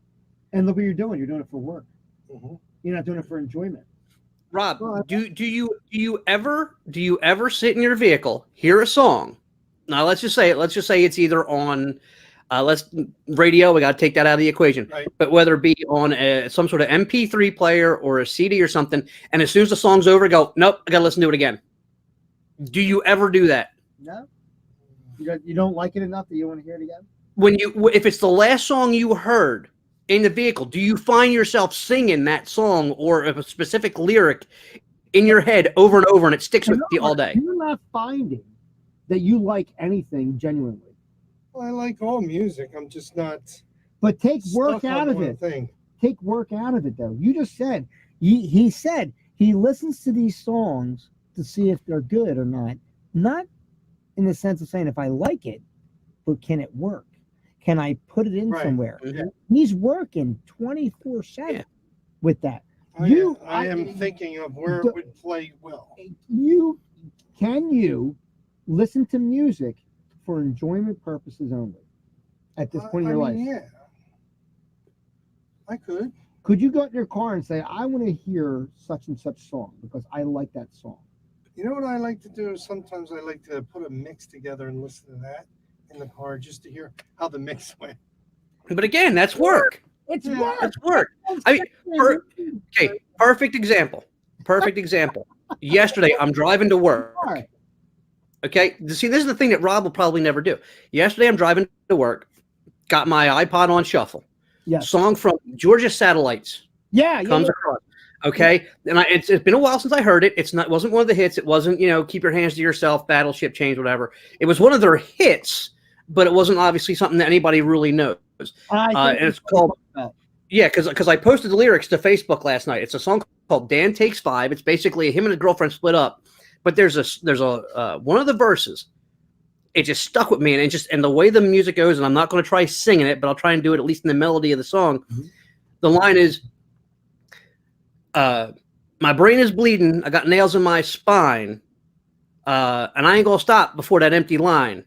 Speaker 2: And look what you're doing. You're doing it for work.
Speaker 3: Mm-hmm.
Speaker 2: You're not doing it for enjoyment.
Speaker 4: Rob, do you ever sit in your vehicle, hear a song? Now let's just say it's either on radio. We got to take that out of the equation.
Speaker 3: Right.
Speaker 4: But whether it be on some sort of MP3 player or a CD or something, and as soon as the song's over, go, nope, I got to listen to it again. Do you ever do that?
Speaker 2: No. You don't like it enough that you want to hear it again?
Speaker 4: If it's the last song you heard in the vehicle, do you find yourself singing that song or a specific lyric in your head over and over, and it sticks with you all day?
Speaker 2: You're not finding that you like anything genuinely.
Speaker 3: Well, I like all music. I'm just not.
Speaker 2: But take work out of it. Take work out of it, though. You just said he said he listens to these songs to see if they're good or not. Not in the sense of saying if I like it, but can it work? Can I put it in somewhere?
Speaker 3: Yeah.
Speaker 2: He's working 24/7 with that.
Speaker 3: I am thinking of where it would play well.
Speaker 2: Can you listen to music for enjoyment purposes only at this point in your life?
Speaker 3: Yeah, I could.
Speaker 2: Could you go in your car and say, I want to hear such and such song because I like that song?
Speaker 3: You know what I like to do? Sometimes I like to put a mix together and listen to that in the car just to hear how the mix went.
Speaker 4: But again, that's work.
Speaker 2: It's
Speaker 3: Yeah.
Speaker 2: work.
Speaker 4: That's work. I mean, perfect example. Yesterday, I'm driving to work. Okay, see, this is the thing that Rob will probably never do. Yesterday, I'm driving to work, got my iPod on shuffle.
Speaker 2: Yes.
Speaker 4: Song from Georgia Satellites comes across. Okay, and it's been a while since I heard it. It wasn't one of the hits. It wasn't Keep Your Hands to Yourself, Battleship Change, whatever. It was one of their hits, but it wasn't obviously something that anybody really knows. And it's called because I posted the lyrics to Facebook last night. It's a song called Dan Takes Five. It's basically him and his girlfriend split up. But there's a one of the verses, it just stuck with me, and the way the music goes, and I'm not going to try singing it, but I'll try and do it at least in the melody of the song. Mm-hmm. The line is, my brain is bleeding, I got nails in my spine, and I ain't gonna stop before that empty line.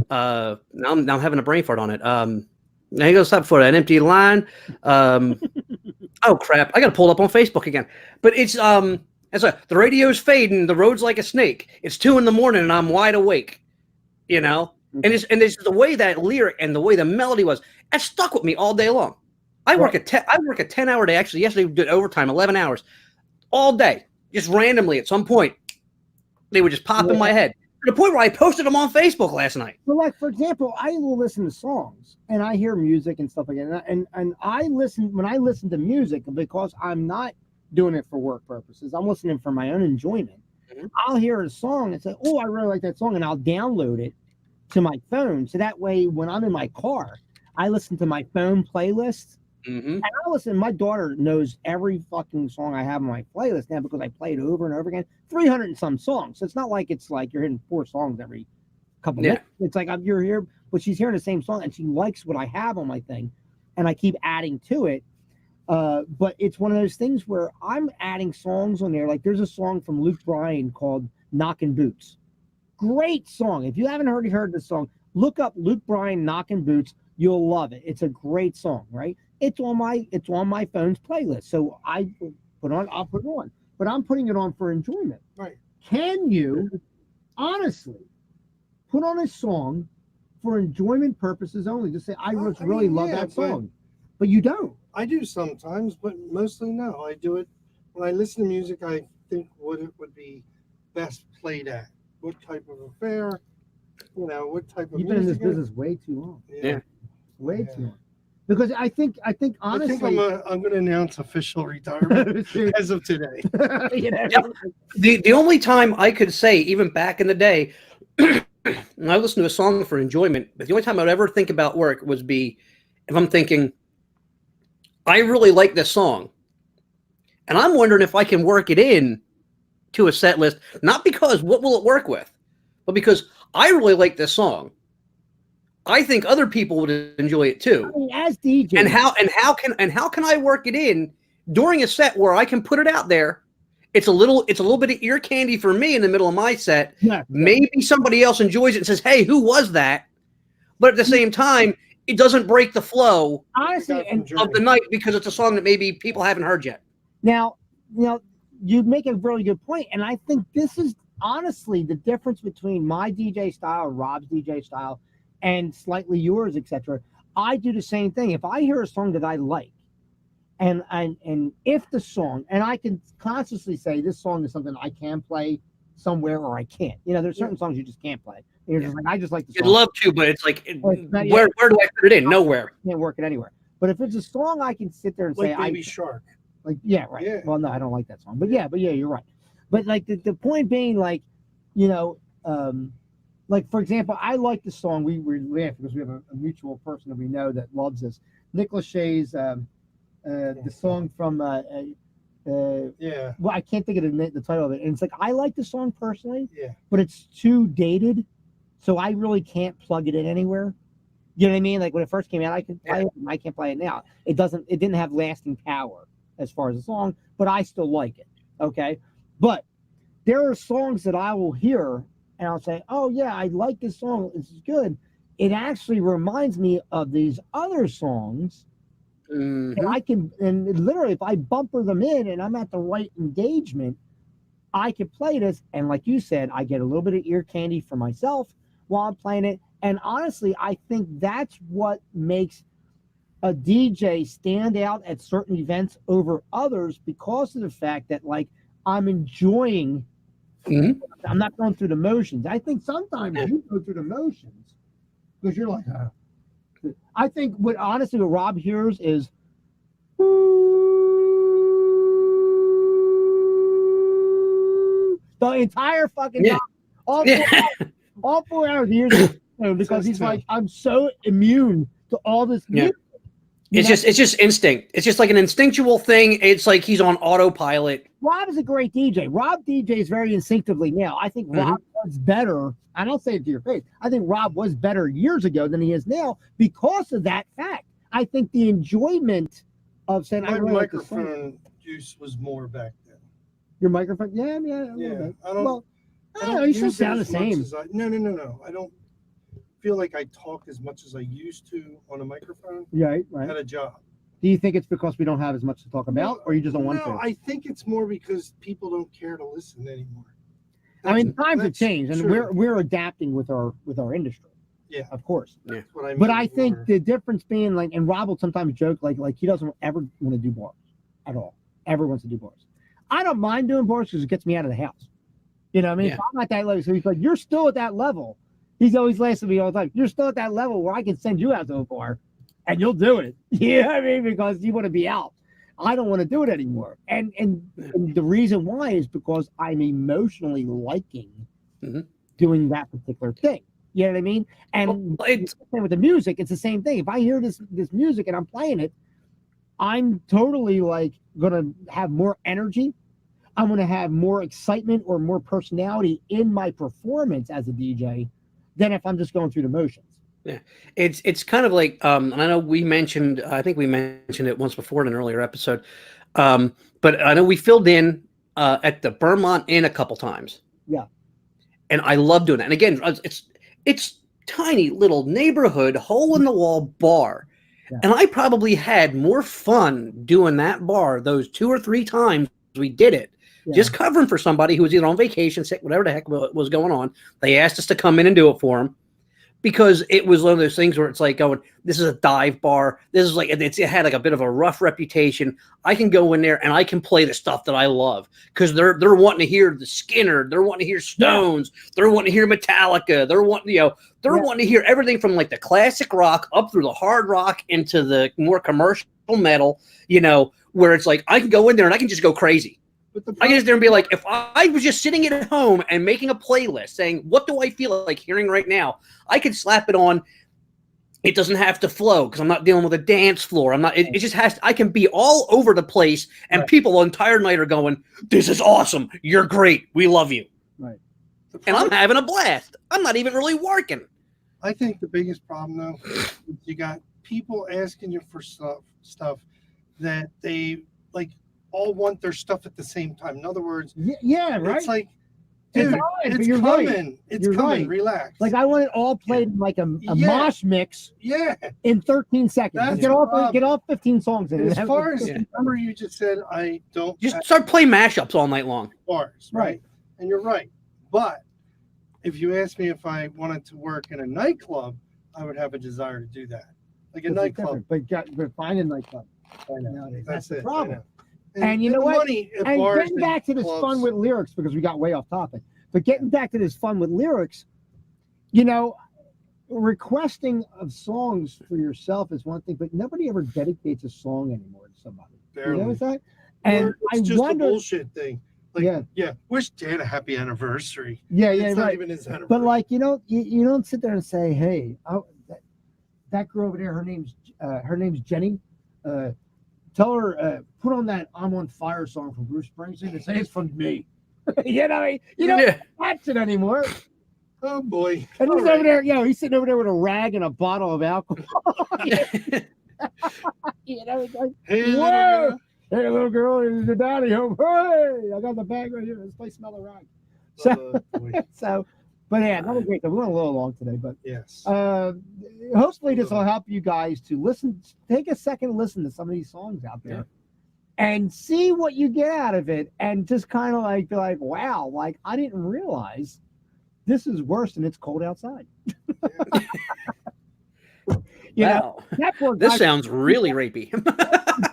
Speaker 4: Now I'm having a brain fart on it. I ain't gonna stop before that empty line. Oh crap! I got to pull it up on Facebook again. But it's the radio's fading, the road's like a snake. It's 2 a.m. and I'm wide awake. And it's the way that lyric and the way the melody was. It stuck with me all day long. I work a 10-hour day. Actually, yesterday we did overtime, 11 hours, all day, just randomly at some point. They would just pop in my head to the point where I posted them on Facebook last night.
Speaker 2: But like, for example, I will listen to songs and I hear music and stuff like that. And I listen, when I listen to music, because I'm not doing it for work purposes, I'm listening for my own enjoyment.
Speaker 4: Mhm.
Speaker 2: I'll hear a song and say, oh, I really like that song. And I'll download it to my phone. So that way, when I'm in my car, I listen to my phone playlist.
Speaker 4: Mm-hmm.
Speaker 2: And I listen, my daughter knows every fucking song I have on my playlist now because I play it over and over again. 300 and some songs. So it's not like it's like you're hitting 4 songs every couple minutes. It's like you're here, but she's hearing the same song and she likes what I have on my thing. And I keep adding to it. But it's one of those things where I'm adding songs on there. Like there's a song from Luke Bryan called Knockin' Boots. Great song. If you haven't heard this song, look up Luke Bryan Knockin' Boots. You'll love it. It's a great song, right? It's on my phone's playlist. So I'll put it on. But I'm putting it on for enjoyment.
Speaker 3: Right.
Speaker 2: Can you honestly put on a song for enjoyment purposes only? Just say, I just really love that song. But you don't.
Speaker 3: I do sometimes, but mostly no. I do it when I listen to music. I think what it would be best played at, what type of affair, what type of.
Speaker 2: You've been in this
Speaker 3: music.
Speaker 2: business way too long.
Speaker 4: Yeah.
Speaker 2: Way too long. Because I think honestly,
Speaker 3: I'm going to announce official retirement as of today.
Speaker 2: you know?
Speaker 4: Yep. The only time I could say, even back in the day, when I listened to a song for enjoyment, but the only time I'd ever think about work would be if I'm thinking, I really like this song, and I'm wondering if I can work it in to a set list, not because what will it work with, but because I really like this song. I think other people would enjoy it too.
Speaker 2: I mean, as DJ,
Speaker 4: And how can I work it in during a set where I can put it out there? It's a little bit of ear candy for me in the middle of my set.
Speaker 2: Yeah.
Speaker 4: Maybe somebody else enjoys it and says, "Hey, who was that?" But at the same time, it doesn't break the flow
Speaker 2: honestly, and
Speaker 4: of the night because it's a song that maybe people haven't heard yet.
Speaker 2: now you make a really good point, and I think this is honestly the difference between my DJ style, Rob's DJ style, and slightly yours, etc. I do the same thing. If I hear a song that I like, and if the song, and I can consciously say this song is something I can play somewhere or I can't. There's certain songs you just can't play. You're just like, I just like the song.
Speaker 4: You'd love to, but it's like,
Speaker 2: Well, it's not-
Speaker 4: where do I put it in? Nowhere.
Speaker 2: Can't work it anywhere. But if it's a song I can sit there and say,
Speaker 3: Like Baby Shark.
Speaker 2: Like, yeah, right.
Speaker 3: Yeah.
Speaker 2: Well, no, I don't like that song. But yeah, you're right. But like the point being, like, like for example, I like the song. We laugh because we have a mutual person that we know that loves this. Nick Lachey's the song from
Speaker 3: Yeah.
Speaker 2: well, I can't think of the title of it. And it's like I like the song personally,
Speaker 3: Yeah.
Speaker 2: but it's too dated, so I really can't plug it in anywhere. You know what I mean? Like when it first came out, I could play it. And I can't play it now. It didn't have lasting power as far as the song, but I still like it. Okay, but there are songs that I will hear and I'll say, "Oh yeah, I like this song. This is good." It actually reminds me of these other songs.
Speaker 4: Mhm.
Speaker 2: And I can, and literally, if I bumper them in and I'm at the right engagement, I can play this. And like you said, I get a little bit of ear candy for myself while I'm playing it. And honestly, I think that's what makes a DJ stand out at certain events over others because of the fact that, like, I'm enjoying.
Speaker 4: Mhm.
Speaker 2: I'm not going through the motions. I think sometimes you go through the motions because you're like, I think what Rob hears is the entire fucking
Speaker 4: Yeah.
Speaker 2: time. All 4 hours he hears it, because he's like, I'm so immune to all this
Speaker 4: Yeah.
Speaker 2: music.
Speaker 4: It's just instinct. It's just like an instinctual thing. It's like he's on autopilot.
Speaker 2: Rob is a great DJ. Rob DJs very instinctively now. I think Rob was better. I don't say it to your face. I think Rob was better years ago than he is now because of that fact. I think the enjoyment of saying, I
Speaker 3: My
Speaker 2: really like the song.
Speaker 3: microphone use was more back then.
Speaker 2: Your microphone? Yeah, a little
Speaker 3: Yeah.
Speaker 2: bit.
Speaker 3: I don't.
Speaker 2: Well,
Speaker 3: I
Speaker 2: no,
Speaker 3: don't
Speaker 2: you still
Speaker 3: use it
Speaker 2: sound the
Speaker 3: as much
Speaker 2: same.
Speaker 3: as No. I don't feel like I talk as much as I used to on a microphone
Speaker 2: Right.
Speaker 3: at a job.
Speaker 2: Do you think it's because we don't have as much to talk about, or you just don't want
Speaker 3: No,
Speaker 2: to?
Speaker 3: I think it's more because people don't care to listen anymore.
Speaker 2: I mean, times have
Speaker 3: That's
Speaker 2: changed, and
Speaker 3: true.
Speaker 2: we're adapting with our industry.
Speaker 3: Yeah.
Speaker 2: Of course.
Speaker 3: That's what I mean.
Speaker 2: But I think
Speaker 3: more.
Speaker 2: the difference being, like, and Rob will sometimes joke like he doesn't ever want to do bars at all. Ever wants to do bars. I don't mind doing bars because it gets me out of the house. You know what I mean?
Speaker 4: Yeah.
Speaker 2: If I'm at that level. So he's like, you're still at that level. He's always laughing at me all the time. You're still at that level where I can send you out to a bar and you'll do it. You know what I mean? Because you want to be out. I don't want to do it anymore. And the reason why is because I'm emotionally liking
Speaker 4: Mhm.
Speaker 2: doing that particular thing. You know what I mean? And
Speaker 4: Well, it's-
Speaker 2: same with the music, it's the same thing. If I hear this music and I'm playing it, I'm totally like gonna have more energy. I'm gonna have more excitement or more personality in my performance as a DJ than if I'm just going through the motions.
Speaker 4: It's kind of like and I know I think we mentioned it once before in an earlier episode, but I know we filled in at the Vermont Inn a couple times.
Speaker 2: Yeah.
Speaker 4: And I love doing that. And again, it's tiny little neighborhood hole in the wall bar.
Speaker 2: Yeah.
Speaker 4: And I probably had more fun doing that bar those 2 or 3 times we did it.
Speaker 2: Yeah.
Speaker 4: Just covering for somebody who was either on vacation, sick, whatever the heck was going on. They asked us to come in and do it for them because it was one of those things where it's like going, this is a dive bar. This is like, it had like a bit of a rough reputation. I can go in there and I can play the stuff that I love because they're wanting to hear the Skinner. They're wanting to hear Stones. They're wanting to hear Metallica. They're wanting to hear everything from like the classic rock up through the hard rock into the more commercial metal, where it's like, I can go in there and I can just go crazy.
Speaker 3: But the
Speaker 4: I can just there and be like, if I was just sitting at home and making a playlist saying, what do I feel like hearing right now? I could slap it on. It doesn't have to flow because I'm not dealing with a dance floor. It just has I can be all over the place and
Speaker 2: Right.
Speaker 4: people the entire night are going, this is awesome. You're great. We love you.
Speaker 2: Right.
Speaker 4: And I'm having a blast. I'm not even really working.
Speaker 3: I think the biggest problem though is you got people asking you for stuff that they like all want their stuff at the same time. In other words,
Speaker 2: Yeah, right.
Speaker 3: it's like,
Speaker 2: It's
Speaker 3: dude,
Speaker 2: all right, but
Speaker 3: it's
Speaker 2: you're
Speaker 3: coming.
Speaker 2: right.
Speaker 3: It's
Speaker 2: You're
Speaker 3: coming.
Speaker 2: right.
Speaker 3: Relax.
Speaker 2: Like I want it all played in like a
Speaker 3: Yeah.
Speaker 2: mosh mix
Speaker 3: yeah.
Speaker 2: in 13 seconds.
Speaker 3: That's
Speaker 2: Get
Speaker 3: the
Speaker 2: all
Speaker 3: problem.
Speaker 2: get all 15 songs in.
Speaker 3: And
Speaker 2: it.
Speaker 3: as
Speaker 2: Have-
Speaker 3: far as
Speaker 4: Yeah.
Speaker 3: remember, you just said I don't
Speaker 4: Just
Speaker 3: have
Speaker 4: start playing mashups all night long.
Speaker 3: bars, right? And you're right. But if you asked me if I wanted to work in a nightclub, I would have a desire to do that, like a
Speaker 2: it's
Speaker 3: nightclub.
Speaker 2: different, but find a nightclub.
Speaker 3: I know.
Speaker 2: Nowadays.
Speaker 3: That's
Speaker 2: the
Speaker 3: it. I
Speaker 2: problem.
Speaker 3: know.
Speaker 2: And you know
Speaker 3: the
Speaker 2: what?
Speaker 3: Money at
Speaker 2: And
Speaker 3: bars
Speaker 2: getting back to this
Speaker 3: clubs-
Speaker 2: fun with lyrics, because we got way off topic, but getting back to this fun with lyrics, requesting of songs for yourself is one thing, but nobody ever dedicates a song anymore to somebody.
Speaker 3: Barely.
Speaker 2: You know what I'm saying? And
Speaker 3: Or
Speaker 2: I
Speaker 3: it's just
Speaker 2: wonder,
Speaker 3: a bullshit thing. Like,
Speaker 2: Yeah.
Speaker 3: yeah, wish Dan a happy anniversary.
Speaker 2: yeah,
Speaker 3: It's not
Speaker 2: right.
Speaker 3: even his anniversary.
Speaker 2: But like, you don't sit there and say, hey, that girl over there, her name's Jenny. Tell her, put on that "I'm on Fire" song from Bruce Springsteen and say it's from me. You know what I mean? You don't
Speaker 4: Yeah.
Speaker 2: watch it anymore.
Speaker 3: oh boy.
Speaker 2: And
Speaker 3: All
Speaker 2: he's
Speaker 3: right.
Speaker 2: over there, he's sitting over there with a rag and a bottle of alcohol. It's like,
Speaker 3: Hey, little
Speaker 2: whoa,
Speaker 3: girl.
Speaker 2: hey, little girl, is your daddy home? Hey, I got the bag right here. Let's play Smell the Rag. So,
Speaker 3: Oh, boy.
Speaker 2: but yeah, another great thing. We went a little long today, but
Speaker 3: Yes.
Speaker 2: hopefully this will help you guys to listen, take a second to listen to some of these songs out there and see what you get out of it, and just kind of like be like, wow, like I didn't realize this is worse than It's Cold Outside. You know,
Speaker 4: Wow.
Speaker 2: that poor
Speaker 4: This
Speaker 2: guy,
Speaker 4: sounds really rapey.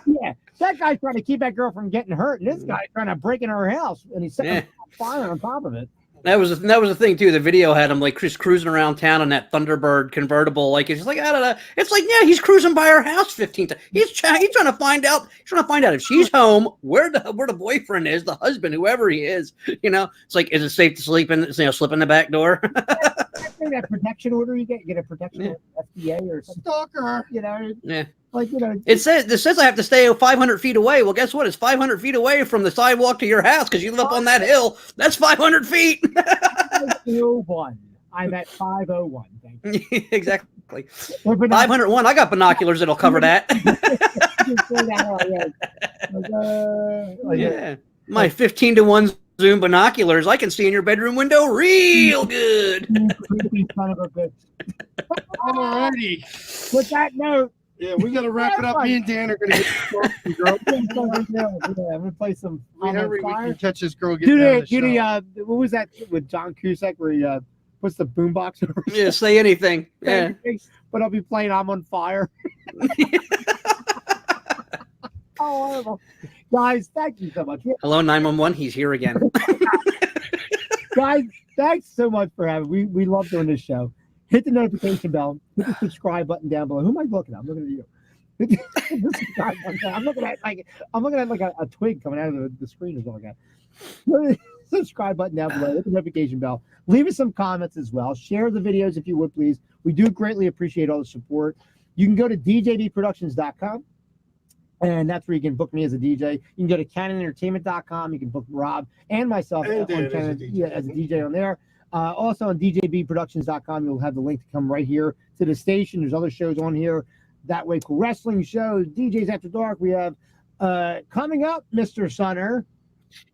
Speaker 2: yeah, that guy's trying to keep that girl from getting hurt, and this guy's trying to break into her house, and he's setting
Speaker 4: Yeah.
Speaker 2: fire on top of it.
Speaker 4: That was the thing too. The video had him like just cruising around town on that Thunderbird convertible. Like it's just like I don't know. It's like he's cruising by her house 15 times. He's trying to find out. He's trying to find out if she's home, where the boyfriend is, the husband, whoever he is. It's like, is it safe to sleep in? Slip in the back door.
Speaker 2: That protection order you get a protection order, FDA or something.
Speaker 3: Stalker.
Speaker 4: Yeah.
Speaker 2: Like
Speaker 4: It says I have to stay 500 feet away. Well, guess what? It's 500 feet away from the sidewalk to your house because you live up on that hill. That's 500 feet.
Speaker 2: 501. I'm at 501. Thank you.
Speaker 4: Exactly.
Speaker 2: Well, but now-
Speaker 4: 501. I got binoculars that'll cover that. Yeah. My 15-to-1 zoom binoculars. I can see in your bedroom window real good.
Speaker 2: Creepy son of a bitch.
Speaker 3: Alrighty.
Speaker 2: With that note,
Speaker 3: Yeah, we got to wrap it up. Me and Dan are going to get this girl.
Speaker 2: I'm gonna play some. I'm on
Speaker 3: We
Speaker 2: Fire.
Speaker 3: can catch this girl
Speaker 2: Do
Speaker 3: getting out
Speaker 2: the,
Speaker 3: of
Speaker 2: do
Speaker 3: the
Speaker 2: the
Speaker 3: shower.
Speaker 2: what was that with John Cusack where he puts the boombox over his
Speaker 4: Yeah, say anything. Yeah.
Speaker 2: face, but I'll be playing "I'm on Fire." Oh, horrible. Guys, thank you so much.
Speaker 4: Hello, 911. He's here again.
Speaker 2: Guys, thanks so much for having. We love doing this show. Hit the notification bell. Hit the subscribe button down below. Who am I looking at? I'm looking at you. Hit the subscribe button. I'm looking at like a twig coming out of the screen or something like that. Subscribe button down below. Hit the notification bell. Leave us some comments as well. Share the videos if you would, please. We do greatly appreciate all the support. You can go to djbproductions.com. And that's where you can book me as a DJ. You can go to canonentertainment.com. You can book Rob and myself
Speaker 3: And
Speaker 2: on
Speaker 3: Dan as a
Speaker 2: Canon,
Speaker 3: DJ.
Speaker 2: yeah, as a DJ on there. Also on djbproductions.com, you'll have the link to come right here to the station. There's other shows on here. That Way Cool Wrestling shows, DJs After Dark. We have coming up, Mr. Sunner.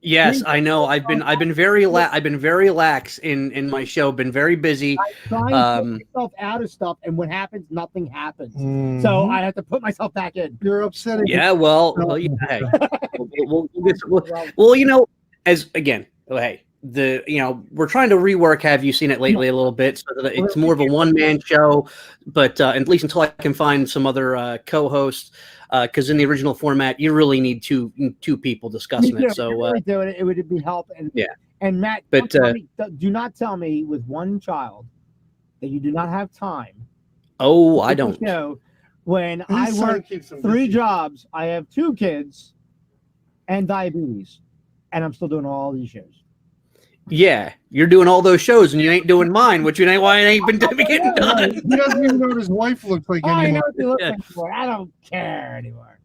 Speaker 4: Yes, I know. I've been very lax in my show. Been very busy.
Speaker 2: Trying to put myself out of stuff, and what happens? Nothing happens. So I have to put myself back in.
Speaker 3: You're upsetting.
Speaker 4: Yeah, well, yeah, hey, well, you know, as again, hey, we're trying to rework Have You Seen It Lately a little bit, so that it's more of a one-man show, but at least until I can find some other co-hosts, because in the original format, you really need two people discussing it. So
Speaker 2: really do it. It would be help. And
Speaker 4: yeah.
Speaker 2: And Matt,
Speaker 4: But
Speaker 2: do not tell me with one child that you do not have time.
Speaker 4: oh, I don't.
Speaker 2: When
Speaker 3: His
Speaker 2: I
Speaker 3: son
Speaker 2: work
Speaker 3: keeps him
Speaker 2: 3
Speaker 3: busy.
Speaker 2: jobs, I have 2 kids and diabetes, and I'm still doing all these shows.
Speaker 4: Yeah, you're doing all those shows, and you ain't doing mine, which you ain't why it ain't been getting done.
Speaker 3: He doesn't even know what his wife looks like
Speaker 2: I know
Speaker 3: anymore.
Speaker 2: what you look
Speaker 4: Yeah.
Speaker 2: like for. I don't care anymore.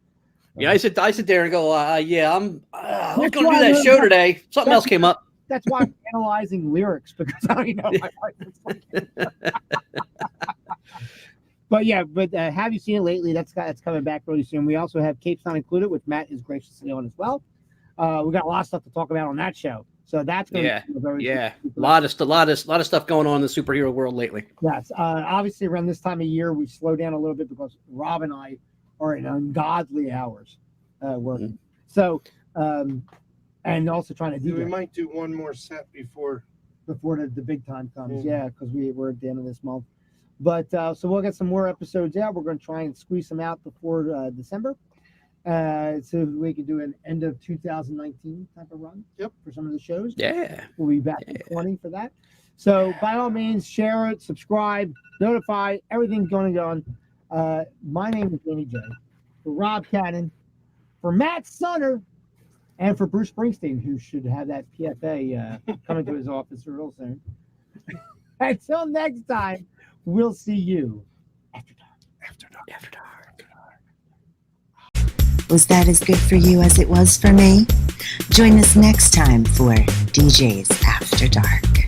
Speaker 4: Yeah, I sit there and go, yeah, I was
Speaker 2: That's
Speaker 4: going to
Speaker 2: why
Speaker 4: do
Speaker 2: I
Speaker 4: that
Speaker 2: love
Speaker 4: show
Speaker 2: that.
Speaker 4: today. Something else came up.
Speaker 2: That's why I'm analyzing lyrics, because I don't even know what my wife looks like. But yeah, Have You Seen It Lately? That's coming back really soon. We also have Cape Town Included, which Matt is graciously on as well. We got a lot of stuff to talk about on that show. So that's going
Speaker 4: Yeah,
Speaker 2: to be very
Speaker 4: yeah, a lot of stuff going on in the superhero world lately.
Speaker 2: Yes. Obviously, around this time of year, we slow down a little bit because Rob and I are in ungodly hours working.
Speaker 4: Mm-hmm.
Speaker 2: So, and also trying to
Speaker 3: We
Speaker 2: DJ
Speaker 3: might do one more set before.
Speaker 2: before the big time comes.
Speaker 3: Yeah.
Speaker 2: Yeah, because we're at the end of this month. But so we'll get some more episodes out. We're going to try and squeeze some out before December. So we can do an end of 2019 type of run.
Speaker 3: Yep.
Speaker 2: For some of the shows.
Speaker 4: Yeah.
Speaker 2: We'll be back in 20 for that. So by all means, share it, subscribe, notify, everything's going on. My name is Danny J. For Rob Cannon, for Matt Sunner, and for Bruce Springsteen, who should have that PFA coming to his office real soon. Until next time, we'll see you after dark.
Speaker 3: After dark.
Speaker 4: After dark.
Speaker 1: Was that as good for you as it was for me? Join us next time for DJs After Dark.